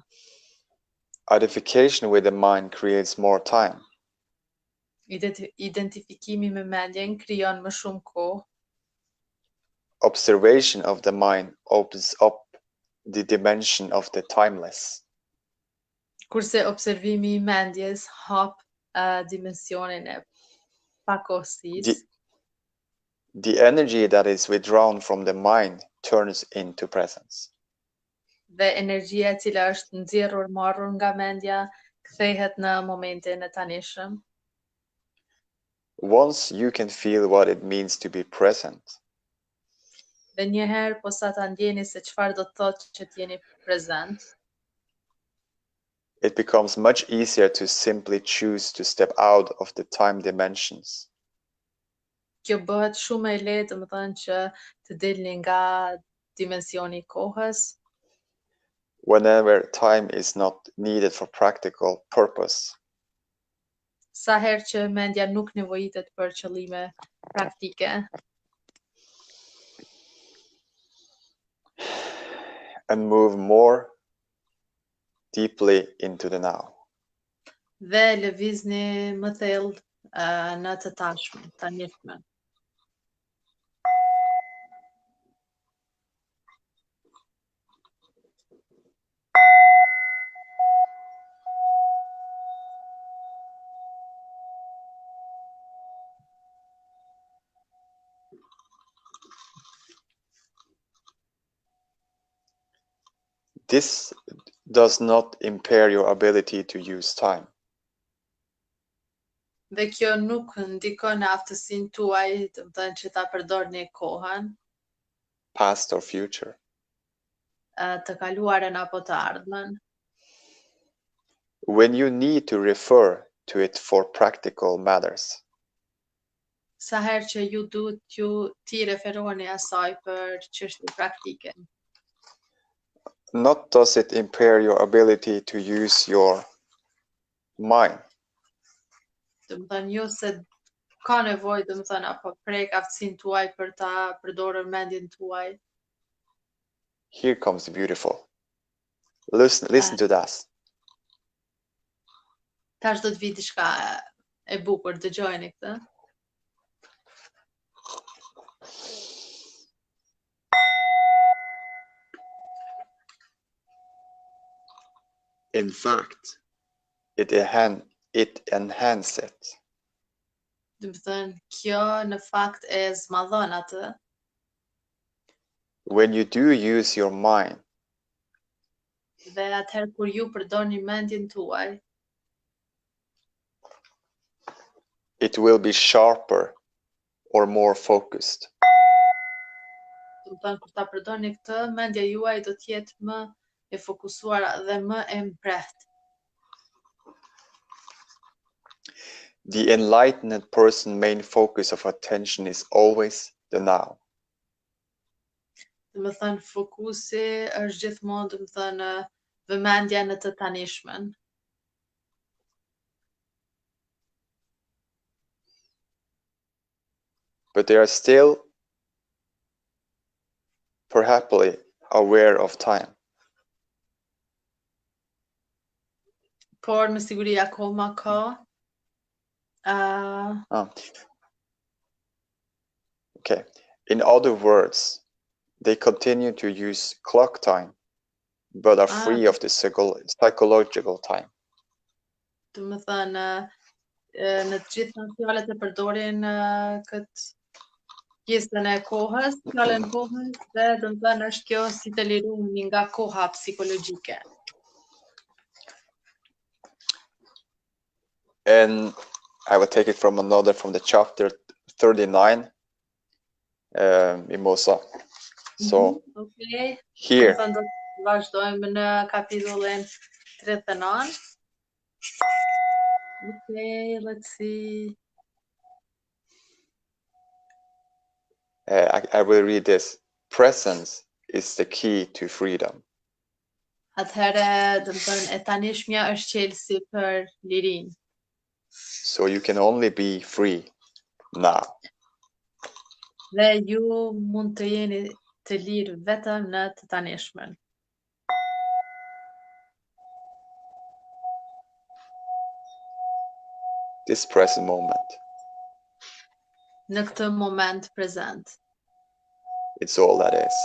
S1: Identification with the mind creates more time.
S2: Identifikimi me mendjen krijon më shumë kohë.
S1: Observation of the mind opens up the dimension of the timeless.
S2: Kurse observimi i mendjes hap dimensionin e pakohësisë.
S1: The energy that is withdrawn from the mind turns into presence.
S2: Dhe energjia e cila është nxjerrur, marrur nga mendja, kthehet në momentin e tanishëm.
S1: Once you can feel what it means to be present.
S2: Dhe njëherë posa ta ndjeni se çfarë do të thotë që të jeni prezent.
S1: It becomes much easier to simply choose to step out of the time dimensions.
S2: kjo bëhet shumë e lehtë, domethënë që të dilni nga dimensioni i kohës,
S1: whenever time is not needed for practical purpose.
S2: sa herë që mendja nuk nevojitet për qëllime praktike,
S1: And move more deeply into the now.
S2: dhe lëvizni më thellë në të tashmen, tanishme.
S1: This does not impair your ability to use time.
S2: Dhe kjo nuk ndikon në aftësinë tuaj, domethënë që ta përdorni kohën,
S1: Past or future.
S2: të kaluarën apo të ardhmen,
S1: When you need to refer to it for practical matters.
S2: sa herë që ju duhet ti referoheni asaj për çështje praktike.
S1: Not does it impair your ability to use your mind.
S2: Domethënë jo se ka nevojë, domethënë apo prek aftësinë tuaj për ta përdorur mendjen tuaj.
S1: Here comes the beautiful. Listen to that.
S2: Tash do të vi diçka e bukur, dëgjojeni këtë.
S1: In fact, it enhances it.
S2: Domethënë kjo në fakt e zmadhon atë.
S1: When you do use your mind,
S2: Dhe atëherë kur ju përdorni mendjen tuaj,
S1: it will be sharper or more focused.
S2: domethënë kur ta përdorni këtë, mendja juaj do të jetë më e fokusuar dhe më e mprehtë.
S1: The enlightened person's main focus of attention is always the now.
S2: Domethënë fokusi është gjithmonë, domethënë vëmendja në të tanishmen.
S1: But they are still perhaps aware of time.
S2: Por me siguri akoma ka
S1: Okay. In other words, they continue to use clock time, but are free of the psychological time.
S2: Domethënë në të gjitha fjalët e përdorin këtë pjesën e kohës, fjalën e kohës, dhe domethënë është kjo si të liroheni nga koha psikologjike.
S1: And I will take it from the chapter 39, Mimosa. So
S2: Okay.
S1: here,
S2: Do të vazhdojmë në kapitullin 39. Okay, let's see.
S1: I will read this. Presence is the key to freedom.
S2: Atëherë, domethënë e tanishmja është çelësi për lirinë.
S1: So you can only be free now.
S2: Dhe ju mund të jeni të lirë vetëm në të tanishmen.
S1: This present moment.
S2: Në këtë moment prezent.
S1: It's all that is.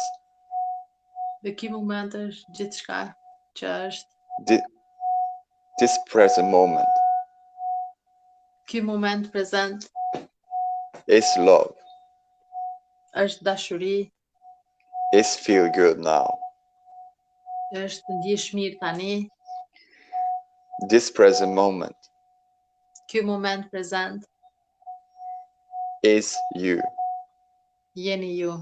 S2: Dhe ky moment është gjithçka që është.
S1: This present moment.
S2: Ky moment prezent
S1: Is love.
S2: Është dashuri.
S1: Is feel good now.
S2: Është ndjesh mirë tani.
S1: This present moment.
S2: Ky moment prezent
S1: Is you.
S2: Jeni ju.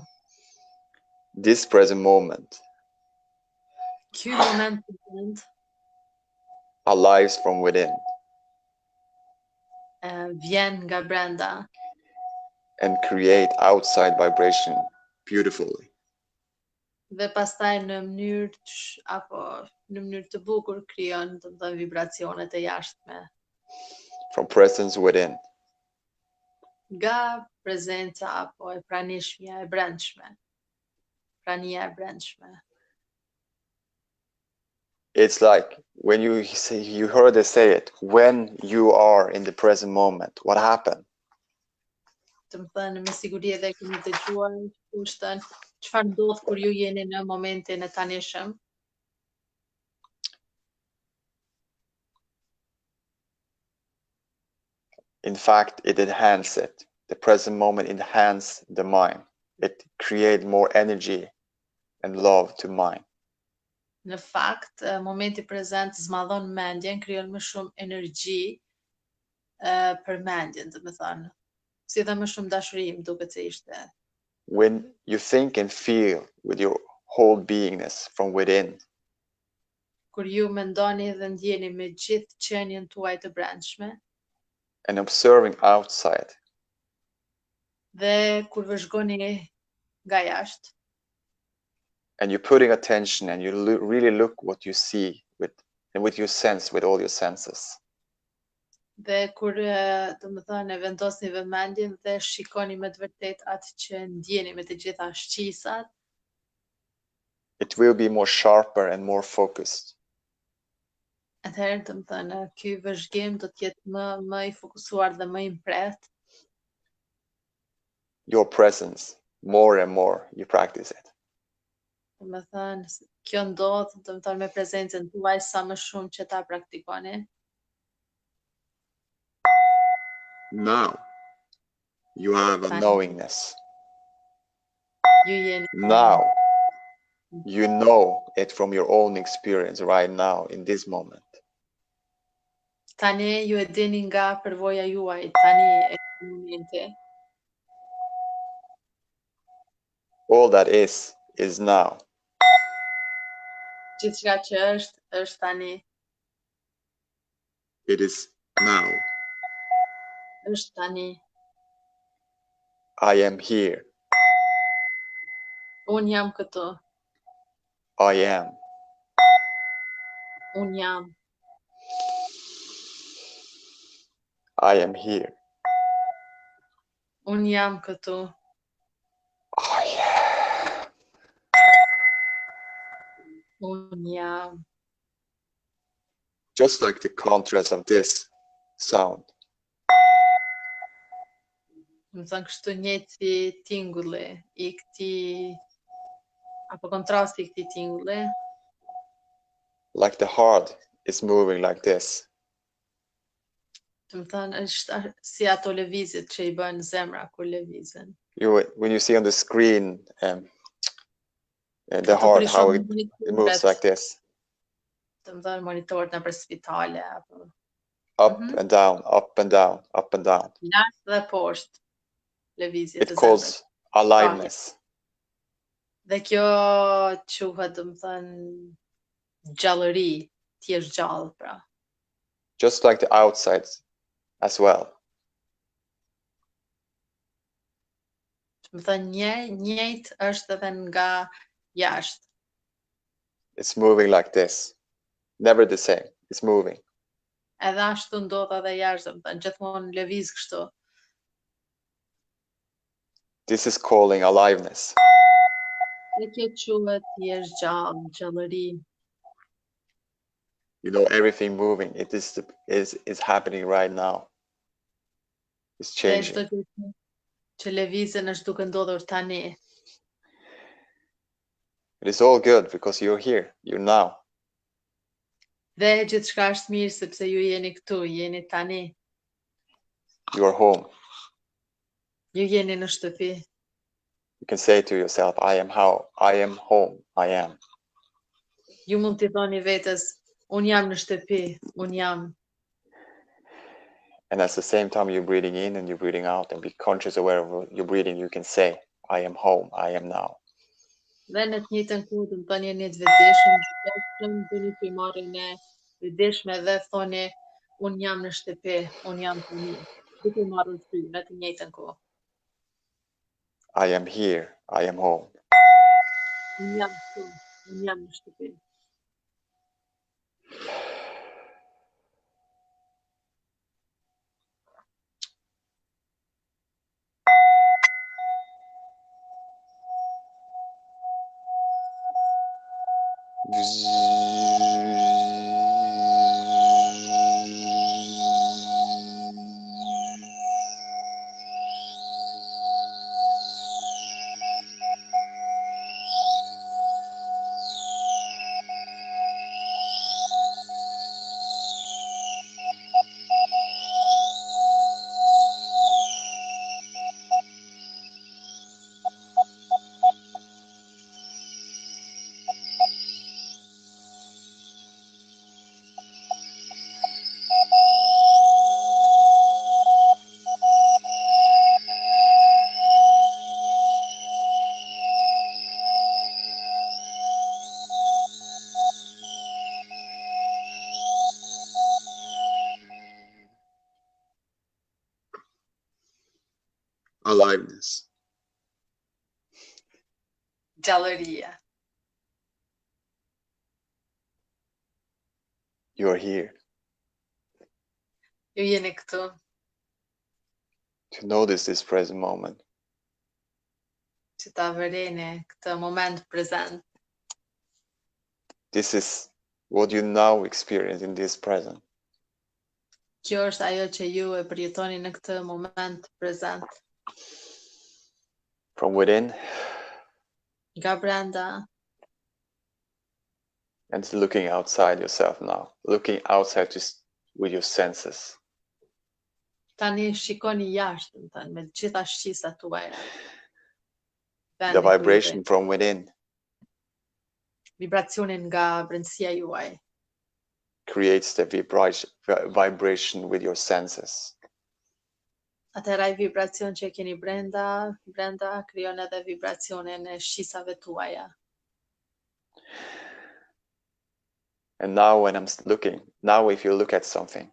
S1: This present moment.
S2: Ky moment prezent
S1: Alive from within.
S2: Vjen nga brenda.
S1: and create outside vibration beautifully.
S2: Dhe pastaj në mënyrë të bukur krijon domethënë vibracionet e jashtme
S1: from presence within.
S2: nga prezenca apo e pranishmja e brendshme. Prania e brendshme.
S1: It's like when you heard us say it, when you are in the present moment, what happened?
S2: Të më thënë, me siguri edhe keni dëgjuar kushtën, çfarë ndodh kur ju jeni në momentin e tanishëm?
S1: In fact, it enhances it. The present moment enhances the mind. It creates more energy and love to mind.
S2: Në fakt, momenti prezent zmadhon mendjen, krijon më shumë energji për mendjen, do të thënë. Si dhe më shumë dashuri, më duket se ishte.
S1: When you think and feel with your whole beingness from within,
S2: Kur ju mendoni dhe ndjeni me gjithë qenien tuaj të brendshme,
S1: and observing outside,
S2: dhe kur vëzhgoni nga jashtë,
S1: and you're putting attention and you really look what you see and with your sense, with all your senses.
S2: dhe kur do të thënë e vendosni vëmendjen dhe shikoni me të vërtet atë që ndjeni me të gjitha shqisat,
S1: it will be more sharper and more focused.
S2: atëherë do të thënë ky vëzhgim do të jetë më i fokusuar dhe më i mprehtë.
S1: Your presence, more and more you practice it.
S2: Do të thënë kjo ndodh, do të thënë me prezencën tuaj sa më shumë që ta praktikoni.
S1: Now you have a knowingness.
S2: Ju jeni
S1: Now you know it from your own experience right now in this moment.
S2: Tani ju e dini nga përvoja juaj, tani e këtij momenti.
S1: All that is now.
S2: Gjithçka që është tani.
S1: It is now.
S2: Është tani.
S1: I am here.
S2: Unë jam këtu.
S1: I am.
S2: Unë jam.
S1: I am here.
S2: Unë jam këtu.
S1: I am.
S2: Unë jam.
S1: Just like the contrast of this sound.
S2: Më thënë kështu njëjtë si tingulli i këtij apo kontrasti i këtij tingulli.
S1: Like the heart is moving like this.
S2: Do të thënë është si ato lëvizjet që i bën zemra kur lëvizën.
S1: When you see on the screen the heart, how it moves like this.
S2: Do të thënë monitorët nëpër spitale apo
S1: up and down, up and down, up and down.
S2: lart dhe poshtë lëvizjet e
S1: It calls aliveness.
S2: Dhe kjo quhet, do të thënë, gjallëri, ti je gjallë, pra.
S1: Just like the outside as well.
S2: Do të thënë njëjtë është edhe nga jashtë.
S1: It's moving like this. Never the same. It's moving.
S2: Edhe ashtu ndodh edhe jashtë, do të thënë, gjithmonë lëviz kështu.
S1: This is calling aliveness.
S2: Dhe kjo quhet ti je gjallë, gjallëri.
S1: You know, everything moving. It is happening right now. It's changing.
S2: Dhe çdo që lëvizën është duke ndodhur tani.
S1: It is all good because you're here. You're now.
S2: Dhe gjithçka është mirë sepse ju jeni këtu, jeni tani.
S1: You're home.
S2: Ju jeni në shtëpi.
S1: You can say to yourself, I am home. I am.
S2: Ju mund t'i thoni vetes, unë jam në shtëpi, unë jam.
S1: And at the same time you're breathing in and you're breathing out and be conscious aware of your breathing, you can say, I am home. I am now.
S2: Dhe në të njëjtën kohë do të thoni jeni të vetëdijshëm, bëni që marrni e vetëdijshme dhe thoni un jam në shtëpi, un jam tani. Duke marrur sy në të njëjtën kohë.
S1: I am here. I am home.
S2: Unë jam këtu, unë jam në shtëpi.
S1: Aliveness.
S2: Gjallëria.
S1: You are here
S2: Ju jeni këtu
S1: to notice this present moment.
S2: që ta vëreni këtë moment prezent.
S1: This is what you now experience in this present.
S2: Kjo është ajo që ju e përjetoni në këtë moment prezent.
S1: From within
S2: Nga brenda
S1: and looking outside yourself now. Looking outside with your senses.
S2: tani shikoni jashtë, më thënë, me të gjitha shqisat tuaja.
S1: The vibration from within
S2: Vibracionin nga brendësia juaj.
S1: creates the vibration with your senses.
S2: Atëherë ai vibracion që keni brenda krijon edhe vibracionin e shqisave tuaja.
S1: And now when I'm looking, now if you look at something,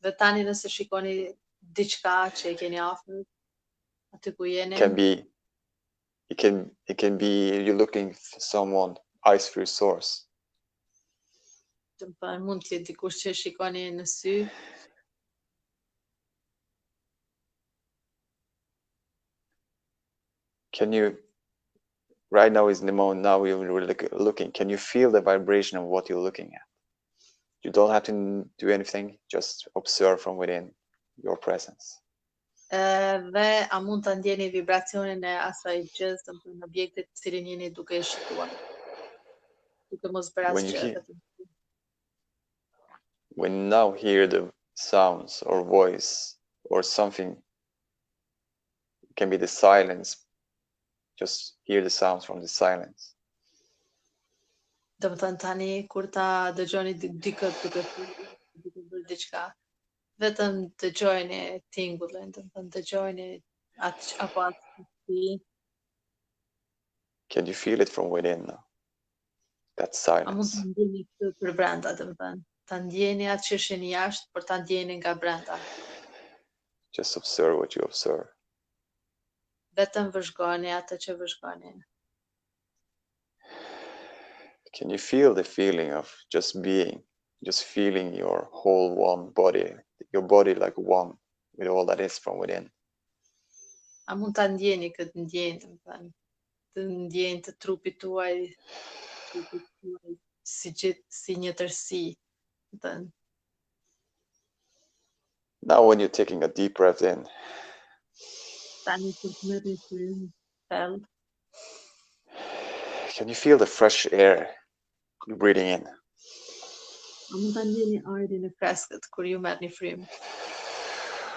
S2: Dhe tani nëse shikoni diçka që e keni afër, aty ku jeni,
S1: it can be you're looking for someone eyes for your source.
S2: të më thënë, mund të jetë dikush që shikoni në sy,
S1: Can you, right now is the moment, now you're looking, can you feel the vibration of what you're looking at? You don't have to do anything, just observe from within your presence.
S2: dhe a mund të ndjeni vibracionin e asaj gjës, të më thënë, objektit të cilin jeni duke e shikuar. Duke mos bërë
S1: When you
S2: asgjë,
S1: hear-
S2: vetëm.
S1: When you now hear the sounds or voice or something, it can be the silence, just hear the sounds from the silence.
S2: Do më thënë tani, kur ta dëgjoni dikët duke bërë diçka, vetëm dëgjojeni tingullin, do më thënë dëgjojeni apo atë
S1: Can you feel it from within now? That
S2: a mund
S1: silence.
S2: të ndjeni këtë për brenda, do më thënë. Ta ndjeni atë që sheni jashtë, por ta ndjeni nga brenda.
S1: Just observe what you observe.
S2: Vetëm vëzhgoni atë që vëzhgoni.
S1: Can you feel the feeling of just being, just feeling your whole one body, your body like one with all that is from within?
S2: A mund ta ndjeni këtë ndjenjë, do më thënë. Të ndjenjë të trupit tuaj, si një tërësi, do të thënë.
S1: Now when you're taking a deep breath in,
S2: Tani kur të merrni frym, thellë,
S1: can you feel the fresh air you're breathing in?
S2: a mund ta ndjeni ajrin e freskët kur ju merrni frym.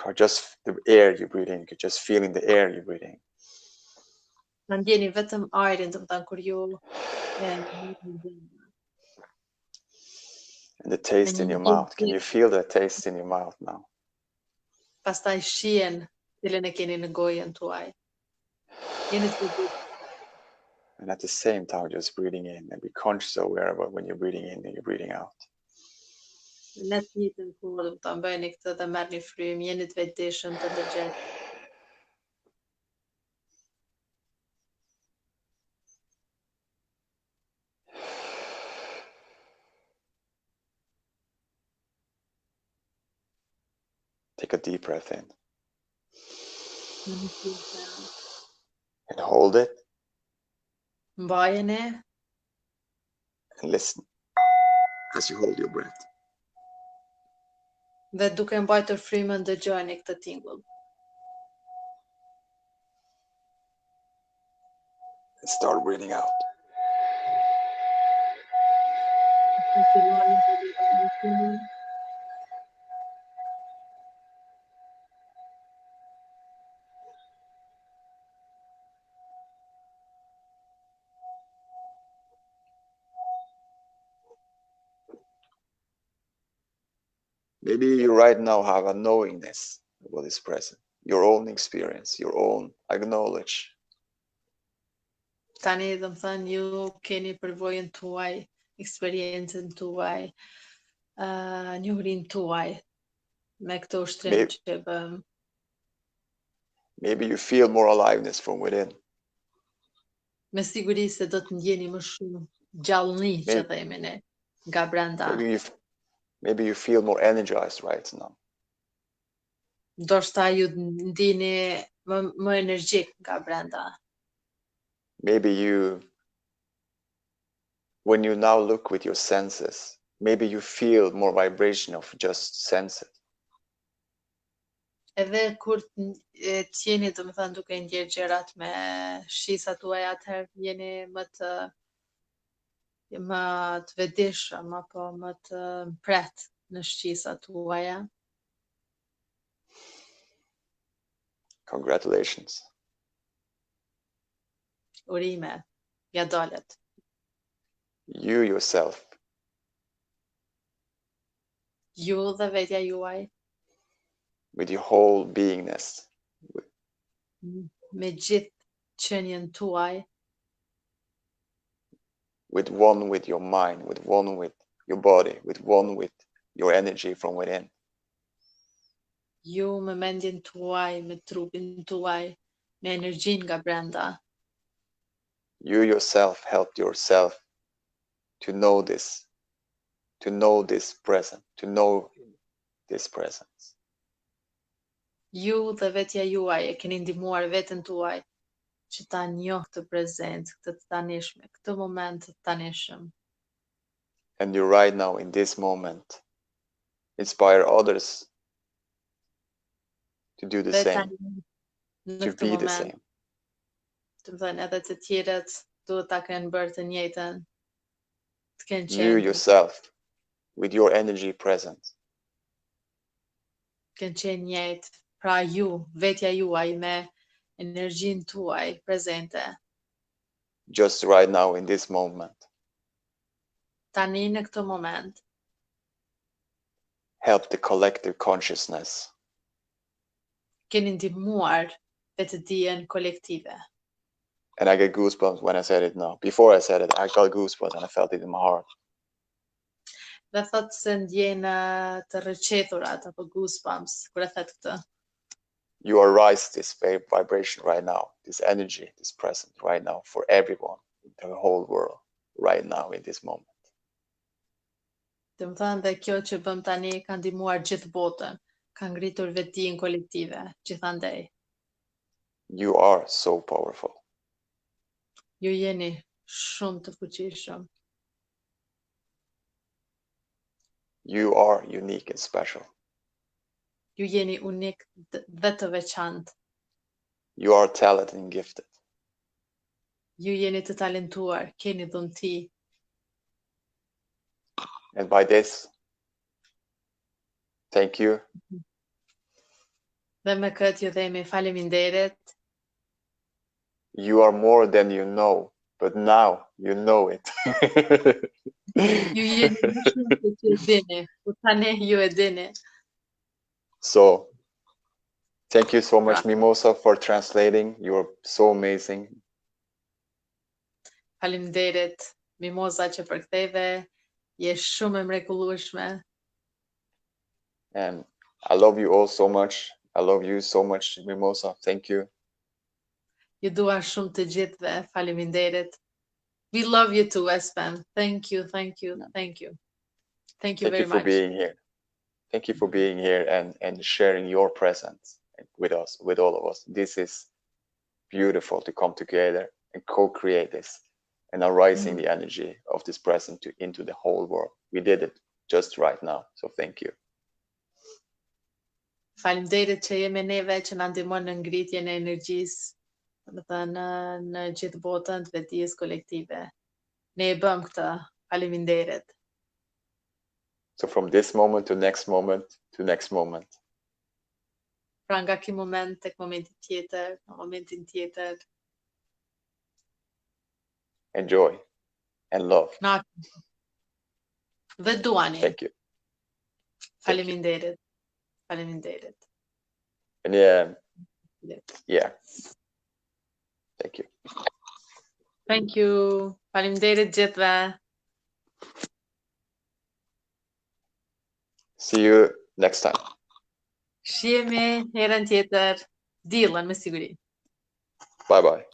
S1: Or just the air you're breathing, you're just feeling the air you're breathing.
S2: Ta ndjeni vetëm ajrin, do të thënë kur ju merrni frym.
S1: And the taste in your mouth, can you feel the taste in your mouth now?
S2: Pastaj shihen cilën e keni në gojën tuaj. Jeni të
S1: And at the same time, just breathing in and be conscious aware about when you're breathing in and you're breathing out.
S2: në të njëjtën kohë, do ta bëni këtë dhe merrni frym, jeni të vetëdijshëm, të ndërgjegjshëm.
S1: Take a deep breath in
S2: Në
S1: and hold it
S2: mbajeni
S1: and listen as you hold your breath.
S2: dhe duke mbajtur frymën dëgjoni këtë tingull.
S1: And start breathing out.
S2: Filloni të dëgjoni frymën.
S1: Maybe you right now have a knowingness of what is present, your own experience, your own acknowledge.
S2: Tani do më thënë ju keni përvojën tuaj, eksperiencën tuaj, njohurinë tuaj me këtë ushtrim
S1: Maybe,
S2: që bëm.
S1: maybe you feel more aliveness from within.
S2: Me siguri se do të ndjeni më shumë gjallëni që
S1: Maybe,
S2: themi ne nga brenda.
S1: maybe you feel more energized right now.
S2: Ndoshta ju ndini më energjik nga brenda.
S1: Maybe you, when you now look with your senses, maybe you feel more vibration of just sense it.
S2: Edhe kur të jeni do më thënë duke ndjerë gjërat me shisat tuaj, atëherë jeni më të vetëdijshëm apo më të mpret në shqisat tuaja.
S1: Congratulations.
S2: Urime, ja dalet.
S1: You yourself,
S2: Ju dhe vetja juaj,
S1: with your whole beingness,
S2: me gjithë qenjen tuaj,
S1: with one with your mind, with one with your body, with one with your energy from within.
S2: ju me mendjen tuaj, me trupin tuaj, me energjin nga brenda.
S1: You yourself helped yourself to know this present, to know this presence.
S2: Ju dhe vetja juaj e keni ndihmuar veten tuaj që ta njoh të prezent, këtë të tanishme, këtë moment të tanishëm.
S1: And you right now in this moment inspire others to do the
S2: Dhe
S1: same,
S2: tani në
S1: to
S2: këtë
S1: be the
S2: moment,
S1: same.
S2: të më thënë edhe të tjerët duhet ta kenë bërë të njëjtën, të kenë
S1: You
S2: qenë,
S1: yourself with your energy present,
S2: kenë qenë njëjtë, pra ju, vetja juaj me energjin tuaj prezente.
S1: just right now in this moment,
S2: Tani në këtë moment,
S1: help the collective consciousness
S2: keni ndihmuar vetëdijen kolektive.
S1: and I get goosebumps when I said it now. Before I said it, I got goosebumps and I felt it in my heart.
S2: Dhe thot se ndjejnë të rrëqeturat apo goosebumps kur e thet këtë.
S1: You arise this vibration right now, this energy, this present right now for everyone in the whole world right now in this moment.
S2: Të më thënë dhe kjo që bëm tani ka ndihmuar gjithë botën, ka ngritur vetdijen kolektive, gjithandej.
S1: You are so powerful.
S2: Ju jeni shumë të fuqishëm.
S1: You are unique and special.
S2: Ju jeni unik dhe të veçantë.
S1: You are talented and gifted.
S2: Ju jeni të talentuar, keni dhunti.
S1: And by this, thank you.
S2: Dhe me këtë ju themi faleminderit.
S1: You are more than you know, but now you know it.
S2: Ju jeni më shumë se që e dini, po tani ju e dini.
S1: So, thank you so much, Mimosa, for translating. You're so amazing.
S2: Faleminderit, Mimosa, që përktheve, je shumë e mrekullueshme.
S1: And I love you all so much. I love you so much, Mimosa. Thank you.
S2: Ju dua shumë të gjithëve, faleminderit. We love you too, Espen. Thank you, thank you, thank you. Thank you very much.
S1: Thank you for being here. Thank you for being here and sharing your presence with us, with all of us. This is beautiful to come together and co-create this and are rising the energy of this present into the whole world. We did it just right now. So thank you.
S2: Faleminderit që jemi neve që na ndihmon në ngritjen e energjisë, domethënë në gjithë botën të vetëdijës kolektive. Ne e bëm këtë. Faleminderit.
S1: So from this moment to next moment to next moment.
S2: Pra nga ky moment tek momenti tjetër, në momentin tjetër.
S1: Enjoy and love.
S2: Na dhe duani.
S1: Thank you.
S2: Faleminderit. Faleminderit.
S1: And yeah. Thank you.
S2: Thank you. Faleminderit gjithëve.
S1: See you next time.
S2: Shihemi herën tjetër. Diellën me siguri.
S1: Bye bye.